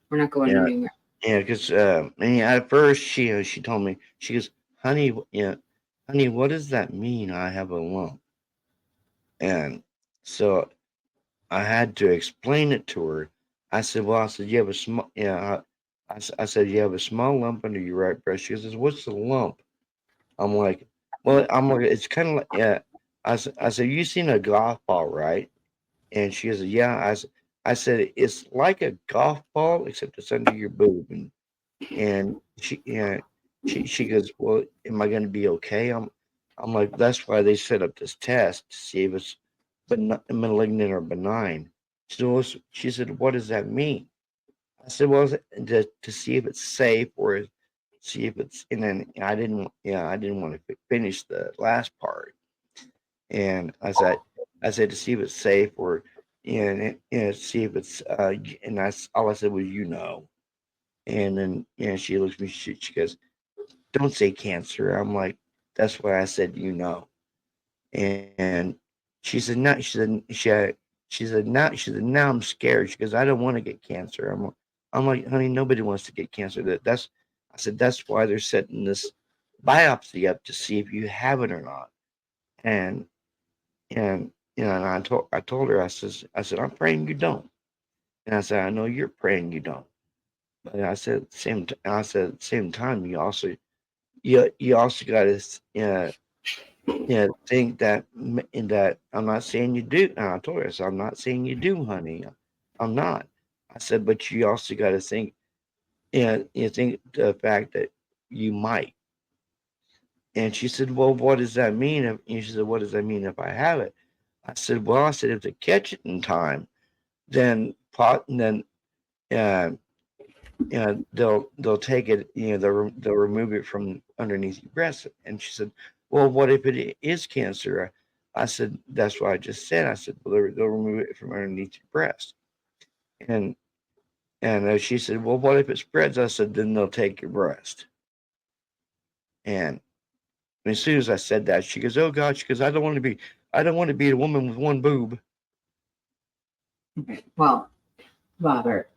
We're not going anywhere. Yeah, because at first she told me, she goes, honey, honey, what does that mean? I have a lump. And so I had to explain it to her. I said, well, I said, you have a small, I said, you have a small lump under your right breast. She goes, what's the lump? I'm like, well, it's kind of like, I said, you seen a golf ball, right? And she goes, yeah. I said, it's like a golf ball, except it's under your boob. And she goes, well, am I going to be okay? I'm like, that's why they set up this test to see if it's malignant or benign. She said, what does that mean? I said, well, to see if it's safe or see if it's, and then I didn't want to finish the last part. And I said to see if it's safe or, see if it's, and all I said was, and then, she looks at me, she goes, don't say cancer. I'm like, that's why I said, and she said, no, now I'm scared. She goes, I don't want to get cancer. I'm like, honey, nobody wants to get cancer. I said, that's why they're setting this biopsy up to see if you have it or not. And and and I told her, I said, I'm praying you don't. And I said, I know you're praying you don't. But I said at the same time, you also got to think that I'm not saying you do. And I told her, I said, I'm not saying you do, honey. I'm not. I said, but you also got to think, you think the fact that you might. And she said, well, what does that mean? And she said, what does that mean if I have it? I said, well, if they catch it in time, then uh, they'll take it, they'll remove it from underneath your breast. And she said, well, what if it is cancer? I said, that's what I just said. I said, well, they'll remove it from underneath your breast. And she said, well, what if it spreads? I said, then they'll take your breast. And as soon as I said that, she goes, oh God, she goes, I don't want to be a woman with one boob. Well, Robert,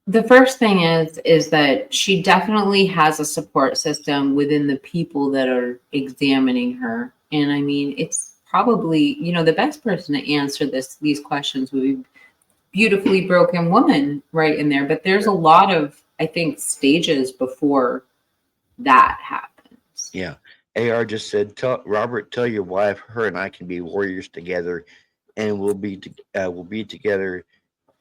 the first thing is that she definitely has a support system within the people that are examining her. And I mean, it's probably, the best person to answer these questions would be beautifully broken woman right in there. But there's a lot of, I think, stages before that happens. Yeah. AR just said, Robert, tell your wife, her and I can be warriors together, and we'll be together.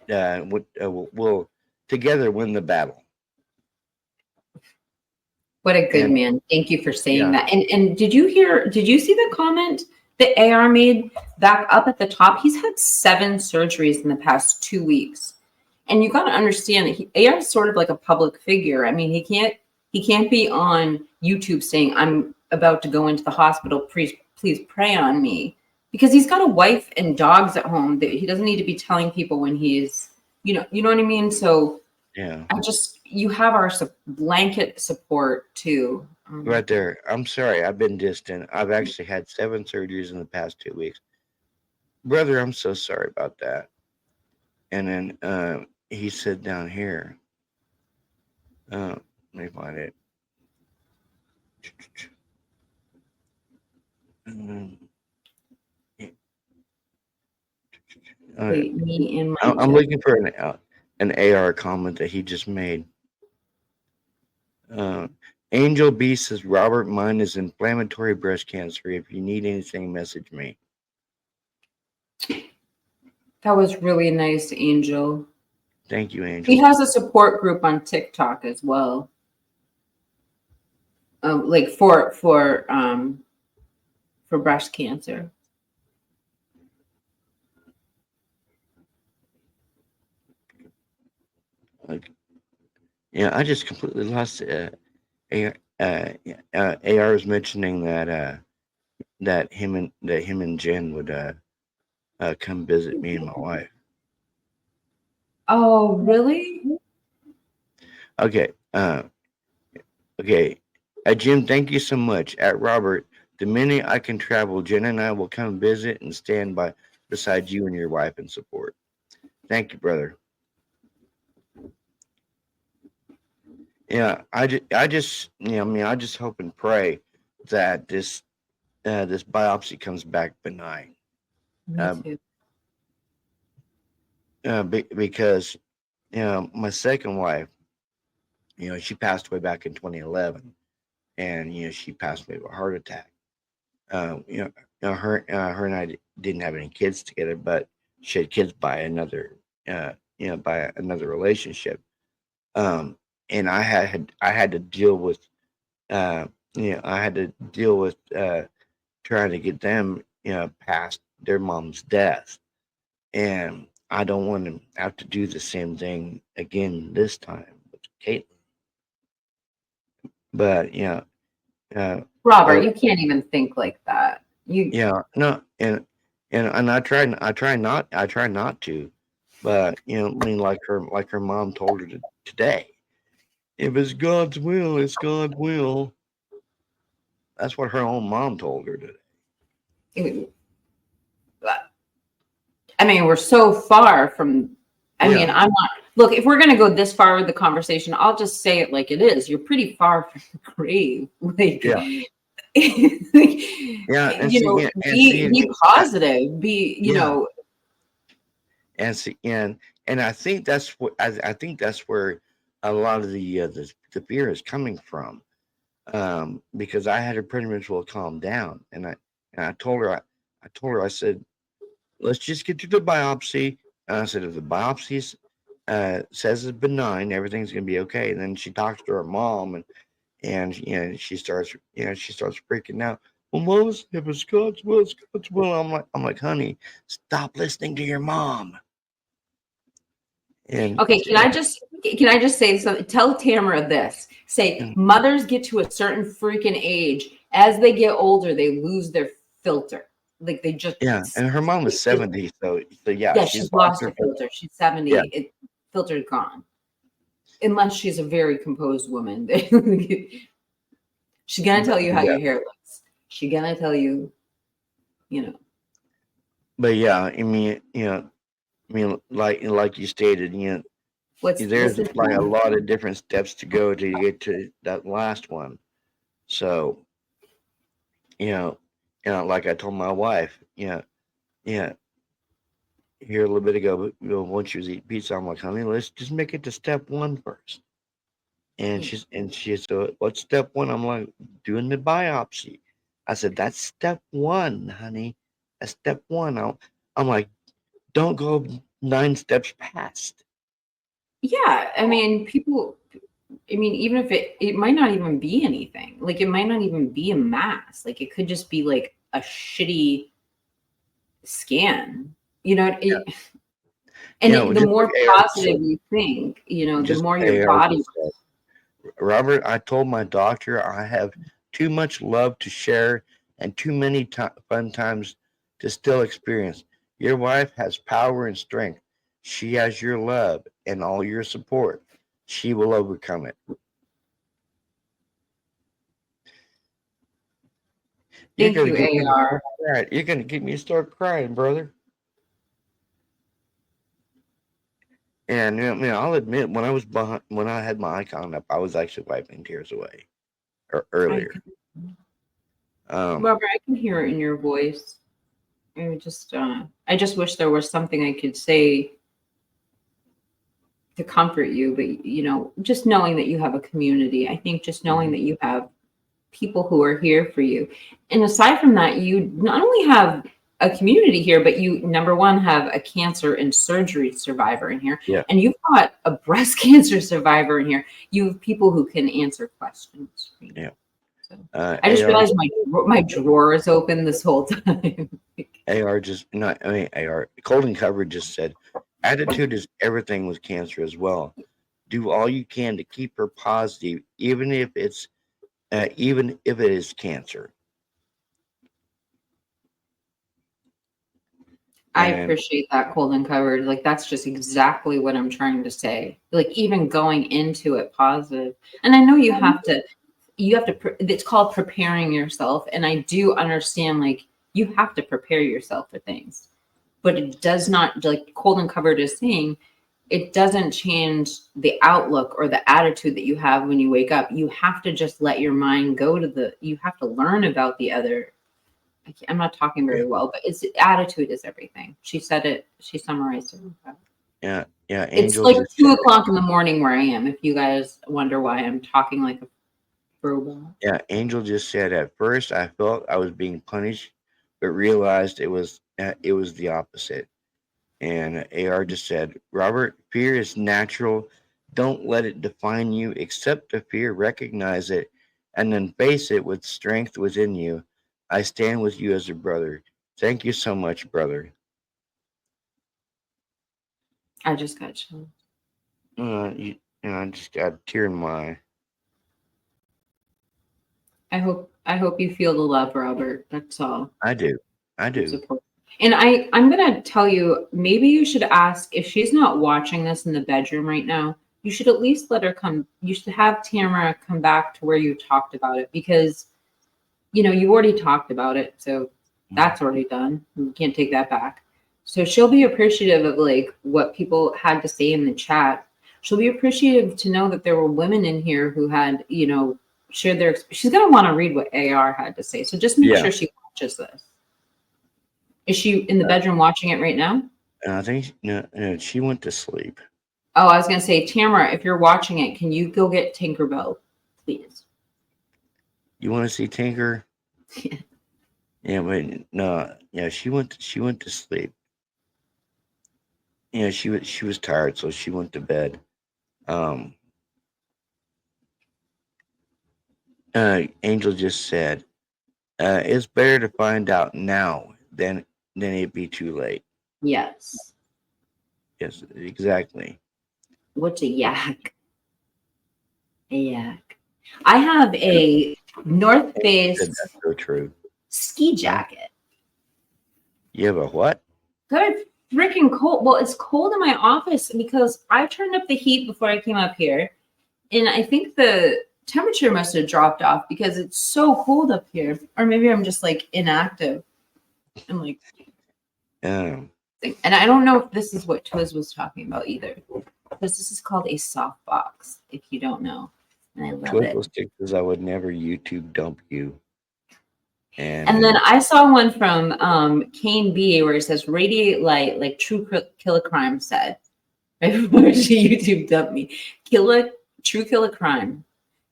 We'll together win the battle. What a good man. Thank you for saying that. And did you see the comment that AR made back up at the top? He's had 7 surgeries in the past 2 weeks. And you got to understand that AR is sort of like a public figure. I mean, he can't be on YouTube saying, I'm about to go into the hospital. Please pray on me. Because he's got a wife and dogs at home that he doesn't need to be telling people when he's, you know what I mean? So yeah, you have our blanket support too. Right there. I'm sorry, I've been distant. I've actually had 7 surgeries in the past 2 weeks. Brother, I'm so sorry about that. And then he said down here, let me find it. Wait, me and my I'm looking for an AR comment that he just made. Angel B says, Robert, mine is inflammatory breast cancer. If you need anything, message me. That was really nice, Angel. Thank you, Angel. He has a support group on TikTok as well. Like for breast cancer. Like, yeah, I just completely lost it. AR was mentioning that him and Jen would come visit me and my wife. Oh, really? Okay. Okay. Jim, thank you so much. At Robert, the minute I can travel, Jen and I will come visit and stand beside you and your wife in support. Thank you, brother. Yeah, I just, I just hope and pray that this biopsy comes back benign. Me Um, too. because my second wife, she passed away back in 2011, and she passed away of a heart attack. Her and I didn't have any kids together, but she had kids by another, by another relationship. And I had to deal with, I had to deal with trying to get them, past their mom's death, and I don't want to have to do the same thing again this time with Caitlin. But Robert, but you can't even think like that. You no, and I try not to, but like her mom told her today, if it's God's will, it's God's will. That's what her own mom told her today. I mean, we're so far from. I Yeah. mean, I'm not. Look, if we're going to go this far with the conversation, I'll just say it like it is. You're pretty far from the grave. Like, Yeah. Yeah, and be positive. Be, and see, and I think that's what I think that's where a lot of the fear is coming from. Because I had her pretty much well calm down, and I told her I said, let's just get to the biopsy. And I said, if the biopsy says it's benign, everything's gonna be okay. And then she talks to her mom, and she starts freaking out. Well, Moses, if it's God's will, it's God's will. I'm like, honey, stop listening to your mom. And okay, can I just say something? Tell Tamara this. Say, mothers get to a certain freaking age. As they get older, they lose their filter. Like they just and her mom is 70, so yeah, she's lost her filter. She's 70. Yeah. Filter's gone. Unless she's a very composed woman. She's gonna tell you how your hair looks. She's gonna tell you, But yeah, I mean, like you stated, there's like a lot of different steps to go to get to that last one. So, like I told my wife, here a little bit ago, once she was eating pizza, I'm like, honey, let's just make it to step one first. And she said, what's step one? I'm like, doing the biopsy. I said, that's step one, honey. That's step one. I'm like, don't go 9 steps past. Yeah, I mean, even if it might not even be anything. Like it might not even be a mass. Like it could just be like a shitty scan. And the more positive you think, the more your body. Robert, I told my doctor I have too much love to share and too many fun times to still experience. Your wife has power and strength. She has your love and all your support. She will overcome it. Thank you, AR. You're going to get me to start crying, brother. And I'll admit, when I had my icon up, I was actually wiping tears away earlier. Robert, I can hear it in your voice. I just wish there was something I could say to comfort you, but just knowing that you have a community, I think just knowing that you have people who are here for you. And aside from that, you not only have a community here, but you, number one, have a cancer and surgery survivor in here. Yeah. And you've got a breast cancer survivor in here. You have people who can answer questions. Yeah. So, I just realized my drawer is open this whole time. AR Cold and Covered just said, attitude is everything with cancer as well. do all you can to keep her positive, even if it is cancer. I And appreciate that, cold and covered. Like, that's just exactly what I'm trying to say. Like, even going into it positive. And I know you have to, it's called preparing yourself. And I do understand, like, you have to prepare yourself for things. But it does not, like cold and covered is saying, it doesn't change the outlook or the attitude that you have when you wake up. You have to just let your mind go to you have to learn about the other. I'm not talking very well, but it's attitude is everything. She said it. She summarized it. yeah, It's Angel like just 2:00 in the morning where I am. If you guys wonder why I'm talking like a robot. Yeah, Angel just said, at first I felt I was being punished, but realized it was the opposite. And AR just said, Robert, fear is natural. Don't let it define you. Accept the fear, recognize it, and then face it with strength within you. I stand with you as a brother. Thank you so much, brother. I just got chilled. I just got a tear in my eye. I hope you feel the love, Robert. That's all. I do. Support. And I'm gonna tell you, maybe you should ask if she's not watching this in the bedroom right now. You should at least let her come. You should have Tamara come back to where you talked about it, because you already talked about it, so that's already done. You can't take that back. So she'll be appreciative of like what people had to say in the chat. She'll be appreciative to know that there were women in here who had shared their. She's gonna want to read what AR had to say. So just make sure she watches this. Is she in the bedroom watching it right now? I think no, she went to sleep. Oh, I was going to say, Tamara, if you're watching it, can you go get Tinkerbell, please? You want to see Tinker? Yeah, but no, yeah, she went to sleep. Yeah, she was tired, so she went to bed. Angel just said, it's better to find out now than it be too late. Yes. Yes, exactly. What's a yak? A yak. I have a North Face That's so true. ski jacket. You have a what? Good freaking cold. Well, it's cold in my office because I turned up the heat before I came up here. And I think the temperature must have dropped off because it's so cold up here. Or maybe I'm just like inactive. I'm like, and I don't know if this is what Twiz was talking about either, because this is called a softbox, if you don't know. And I love it. Because I would never YouTube dump you. And then I saw one from Kane B where it says radiate light, like True Killer Crime said. Before she YouTube dumped me. True Killer Crime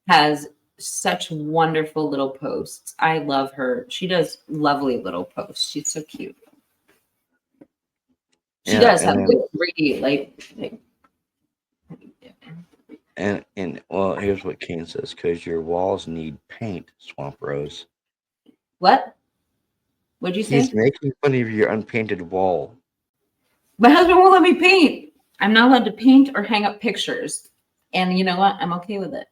has such wonderful little posts. I love her. She does lovely little posts. She's so cute. She does have good radiate light. And well, here's what Kane says: because your walls need paint, Swamp Rose. What? What'd you say? He's making fun of your unpainted wall. My husband won't let me paint. I'm not allowed to paint or hang up pictures. And you know what? I'm okay with it.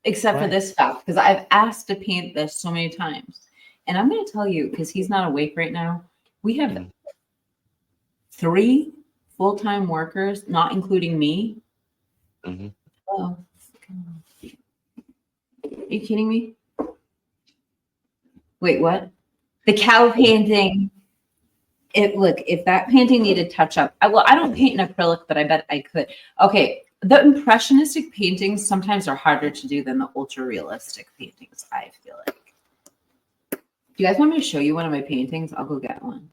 Except for this fact, because I've asked to paint this so many times. And I'm going to tell you, because he's not awake right now, we have 3 full-time workers, not including me. Mm-hmm. Oh, are you kidding me? Wait, what? The cow painting. Look, if that painting needed touch up, I don't paint in acrylic, but I bet I could. Okay, the impressionistic paintings sometimes are harder to do than the ultra realistic paintings, I feel like. Do you guys want me to show you one of my paintings? I'll go get one.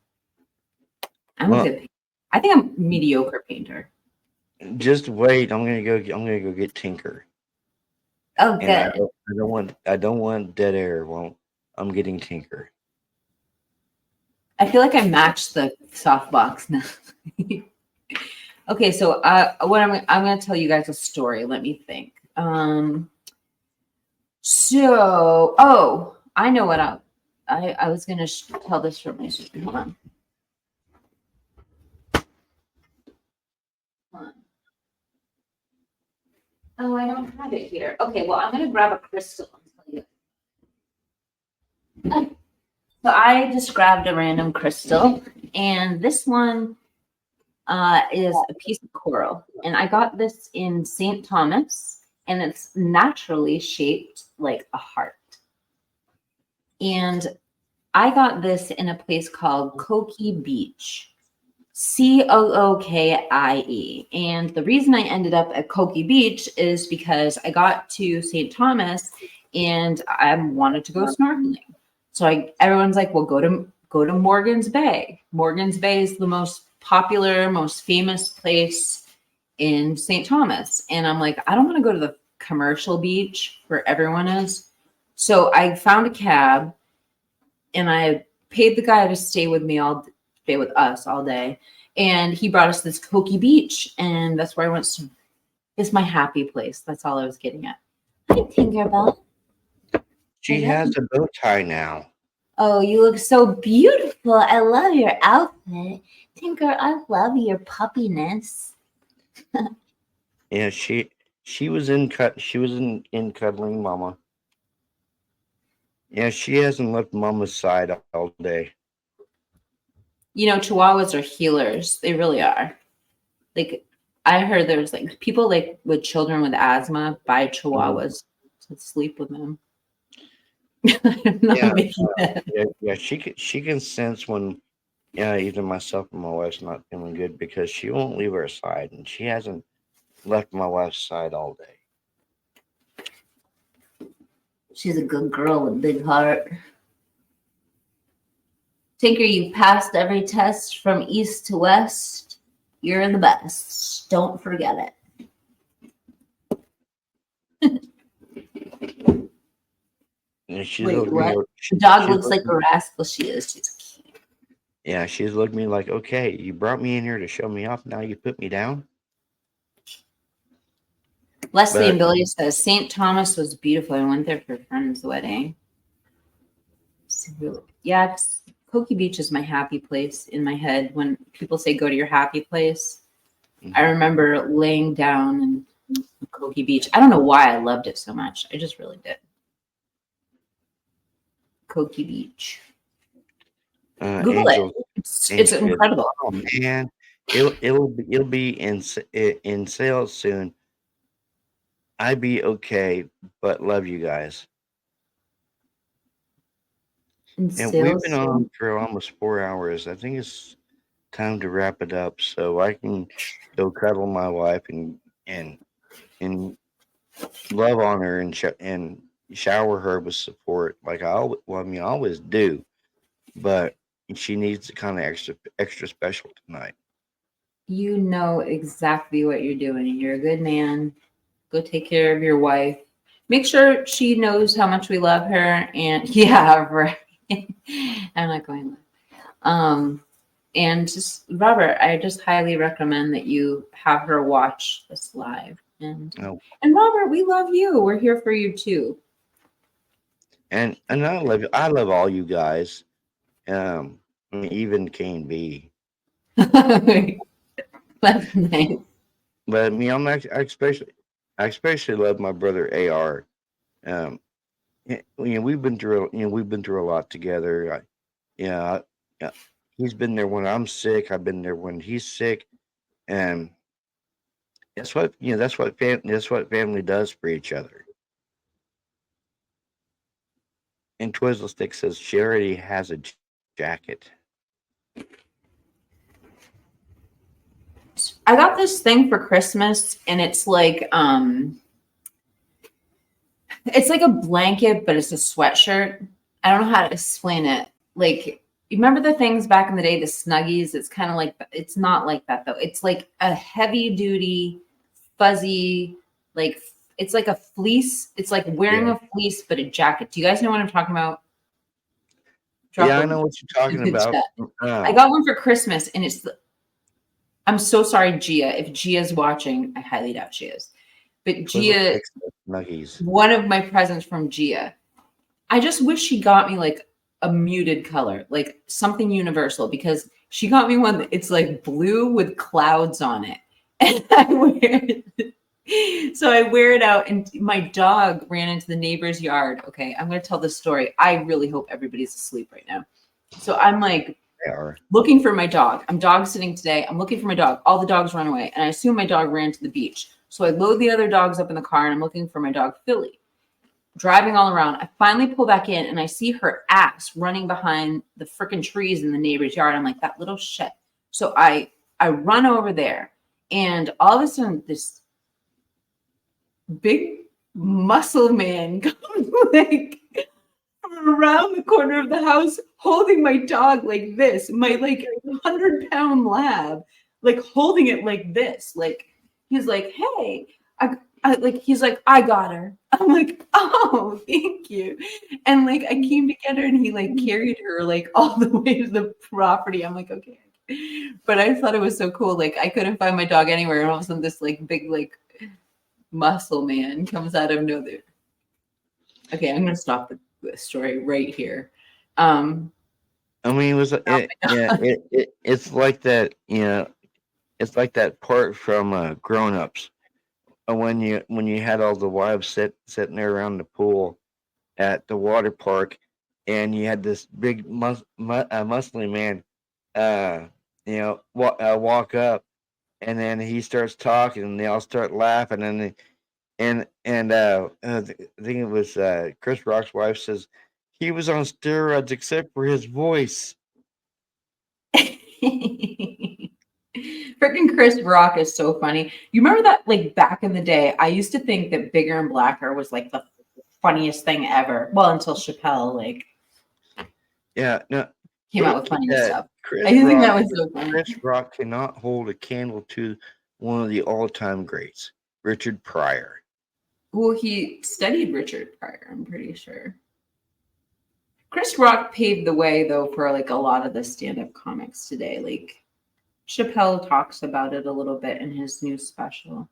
A good painter. I think I'm a mediocre painter. Just wait. I'm gonna go get Tinker. Oh, good. I don't want dead air. Well, I'm getting Tinker. I feel like I matched the softbox now. Okay, so what I'm going to tell you guys a story. Let me think. I know what I was going to tell this from my sister. Hold on. Oh, I don't have it here. Okay, well, I'm gonna grab a crystal and tell you. So I just grabbed a random crystal, and this one is a piece of coral, and I got this in St. Thomas, and it's naturally shaped like a heart. And I got this in a place called Cokie Beach. Cookie. And the reason I ended up at Cokie Beach is because I got to St. Thomas and I wanted to go snorkeling. So everyone's like, well, go to Morgan's Bay. Morgan's Bay is the most popular, most famous place in St. Thomas. And I'm like, I don't want to go to the commercial beach where everyone is. So I found a cab and I paid the guy to stay with us all day. And he brought us to this Cokie Beach, and that's where I went to. It's my happy place. That's all I was getting at. Hi, Tinkerbell. She has a bow tie now. Oh, you look so beautiful. I love your outfit. Tinker, I love your puppiness. Yeah, she was in cuddling Mama. Yeah, she hasn't left Mama's side all day. You know, Chihuahuas are healers. They really are. Like, I heard there's like people like with children with asthma buy Chihuahuas to sleep with them. I'm not making that. Yeah, she can sense when either myself or my wife's not feeling good because she won't leave her side, and she hasn't left my wife's side all day. She's a good girl with a big heart. Tinker, you've passed every test from east to west. You're the best. Don't forget it. Wait, what? The dog looks like a rascal. She is. She's cute. Yeah, she's looked at me like, okay, you brought me in here to show me off. Now you put me down. Leslie and Billy says St. Thomas was beautiful. I went there for a friend's wedding. Yeah, Cokie Beach is my happy place in my head. When people say go to your happy place, I remember laying down in Cokie Beach. I don't know why I loved it so much. I just really did. Cokie Beach. Google Angels, it. It's incredible. Oh man, it'll be in sales soon. I be okay, but love you guys. And we've been on for almost 4 hours. I think it's time to wrap it up so I can go cuddle my wife and love on her and shower her with support like I always do, but she needs the kind of extra special tonight. You know exactly what you're doing. You're a good man. Go take care of your wife. Make sure she knows how much we love her. And yeah, right. I'm not going. And just Robert, I just highly recommend that you have her watch this live. And Robert, we love you. We're here for you too. And I love you. I love all you guys. I mean, even Kane B. That's nice. But I mean, I especially love my brother AR. We've been through a lot together. He's been there when I'm sick. I've been there when he's sick, and that's what family does for each other. And Twizzle Stick says she already has a jacket. I got this thing for Christmas, and it's like a blanket, but it's a sweatshirt. I don't know how to explain it. Like, you remember the things back in the day, the Snuggies? It's kind of like, it's not like that though. It's like a heavy duty, fuzzy, like it's like a fleece. It's like wearing a fleece, but a jacket. Do you guys know what I'm talking about? I know what you're talking about. I got one for Christmas, and I'm so sorry, Gia. If Gia's watching, I highly doubt she is. But Gia, one of my presents from Gia. I just wish she got me like a muted color, like something universal, because she got me one that it's like blue with clouds on it. And I wear it. So I wear it out, and my dog ran into the neighbor's yard. Okay, I'm going to tell this story. I really hope everybody's asleep right now. So I'm like They are. looking for my dog. I'm dog sitting today. I'm looking for my dog. All the dogs run away, and I assume my dog ran to the beach. So I load the other dogs up in the car, and I'm looking for my dog Philly. Driving all around, I finally pull back in, and I see her ass running behind the freaking trees in the neighbor's yard. I'm like, that little shit. So I run over there, and all of a sudden, this big muscle man comes like from around the corner of the house holding my dog like this, my like 100-pound lab, like holding it like this. Like he's like, hey, he's like, I got her. I'm like, oh, thank you. And like I came to get her, and he like carried her like all the way to the property. I'm like, okay. But I thought it was so cool. Like I couldn't find my dog anywhere, and all of a sudden this like big like muscle man comes out of nowhere. Okay, I'm gonna stop the story right here. I mean, it was it's like that, it's like that part from Grown Ups when you had all the wives sitting there around the pool at the water park, and you had this big muscly man, walk up, and then he starts talking, and they all start laughing, I think it was Chris Rock's wife says he was on steroids except for his voice. Freaking Chris Rock is so funny. You remember that, like back in the day, I used to think that Bigger and Blacker was like the funniest thing ever. Well, until Chappelle like came out with funny stuff. I think that was so funny. Chris Rock cannot hold a candle to one of the all-time greats, Richard Pryor. Well, he studied Richard Pryor, I'm pretty sure. Chris Rock paved the way, though, for like a lot of the stand-up comics today. Like Chappelle talks about it a little bit in his new special.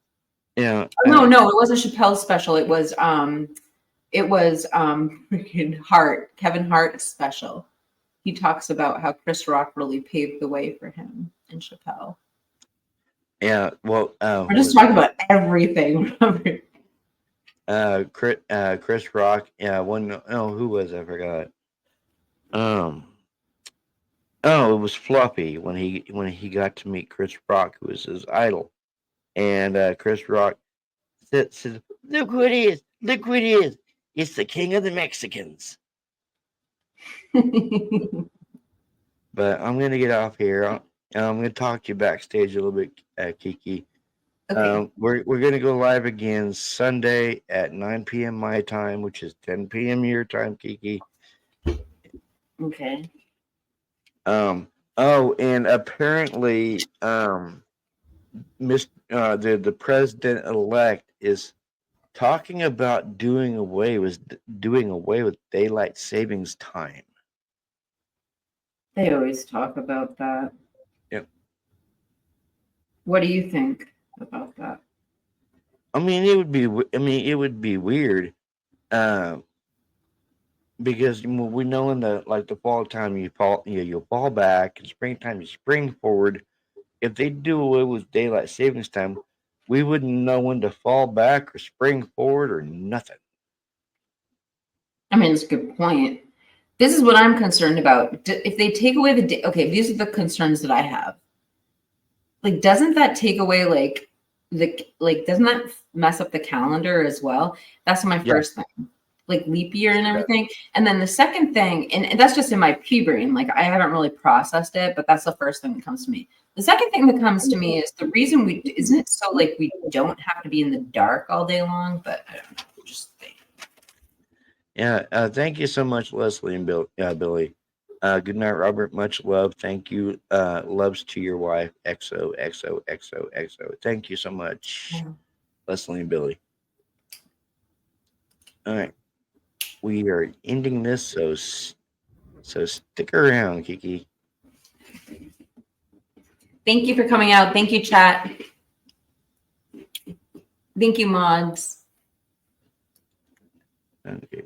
Yeah. No, it wasn't Chappelle's special. It was freaking Kevin Hart's special. He talks about how Chris Rock really paved the way for him and Chappelle. Yeah, well, we're just talking about everything. Chris Rock. Yeah, who was I forgot. It was Fluffy when he got to meet Chris Rock, who was his idol, and Chris Rock said, "Look who it is! Look who it is! It's the King of the Mexicans." But I'm gonna get off here. I'm gonna talk to you backstage a little bit, Kiki. Okay. We're gonna go live again Sunday at 9 p.m. my time, which is 10 p.m. your time, Kiki. Okay. And apparently, the president elect is talking about doing away with daylight savings time. They always talk about that. Yep. What do you think about that? I mean, it would be weird, because we know in the fall time you fall back, and springtime you spring forward. If they do away with daylight savings time, we wouldn't know when to fall back or spring forward or nothing. I mean, it's a good point. This is what I'm concerned about. If they take away the day, okay, these are the concerns that I have. Like, doesn't that take away doesn't that mess up the calendar as well? That's my first thing. Like leap year and everything. And then the second thing, and that's just in my pre-brain, like I haven't really processed it, but that's the first thing that comes to me. The second thing that comes to me is the reason isn't it so like we don't have to be in the dark all day long, but I don't know, just think. Yeah, thank you so much, Leslie and Billy. Good night, Robert. Much love. Thank you. Loves to your wife. XOXOXOXO. Thank you so much, Leslie and Billy. All right, we are ending this, so stick around, Kiki. Thank you for coming out. Thank you, chat. Thank you, mods. Okay.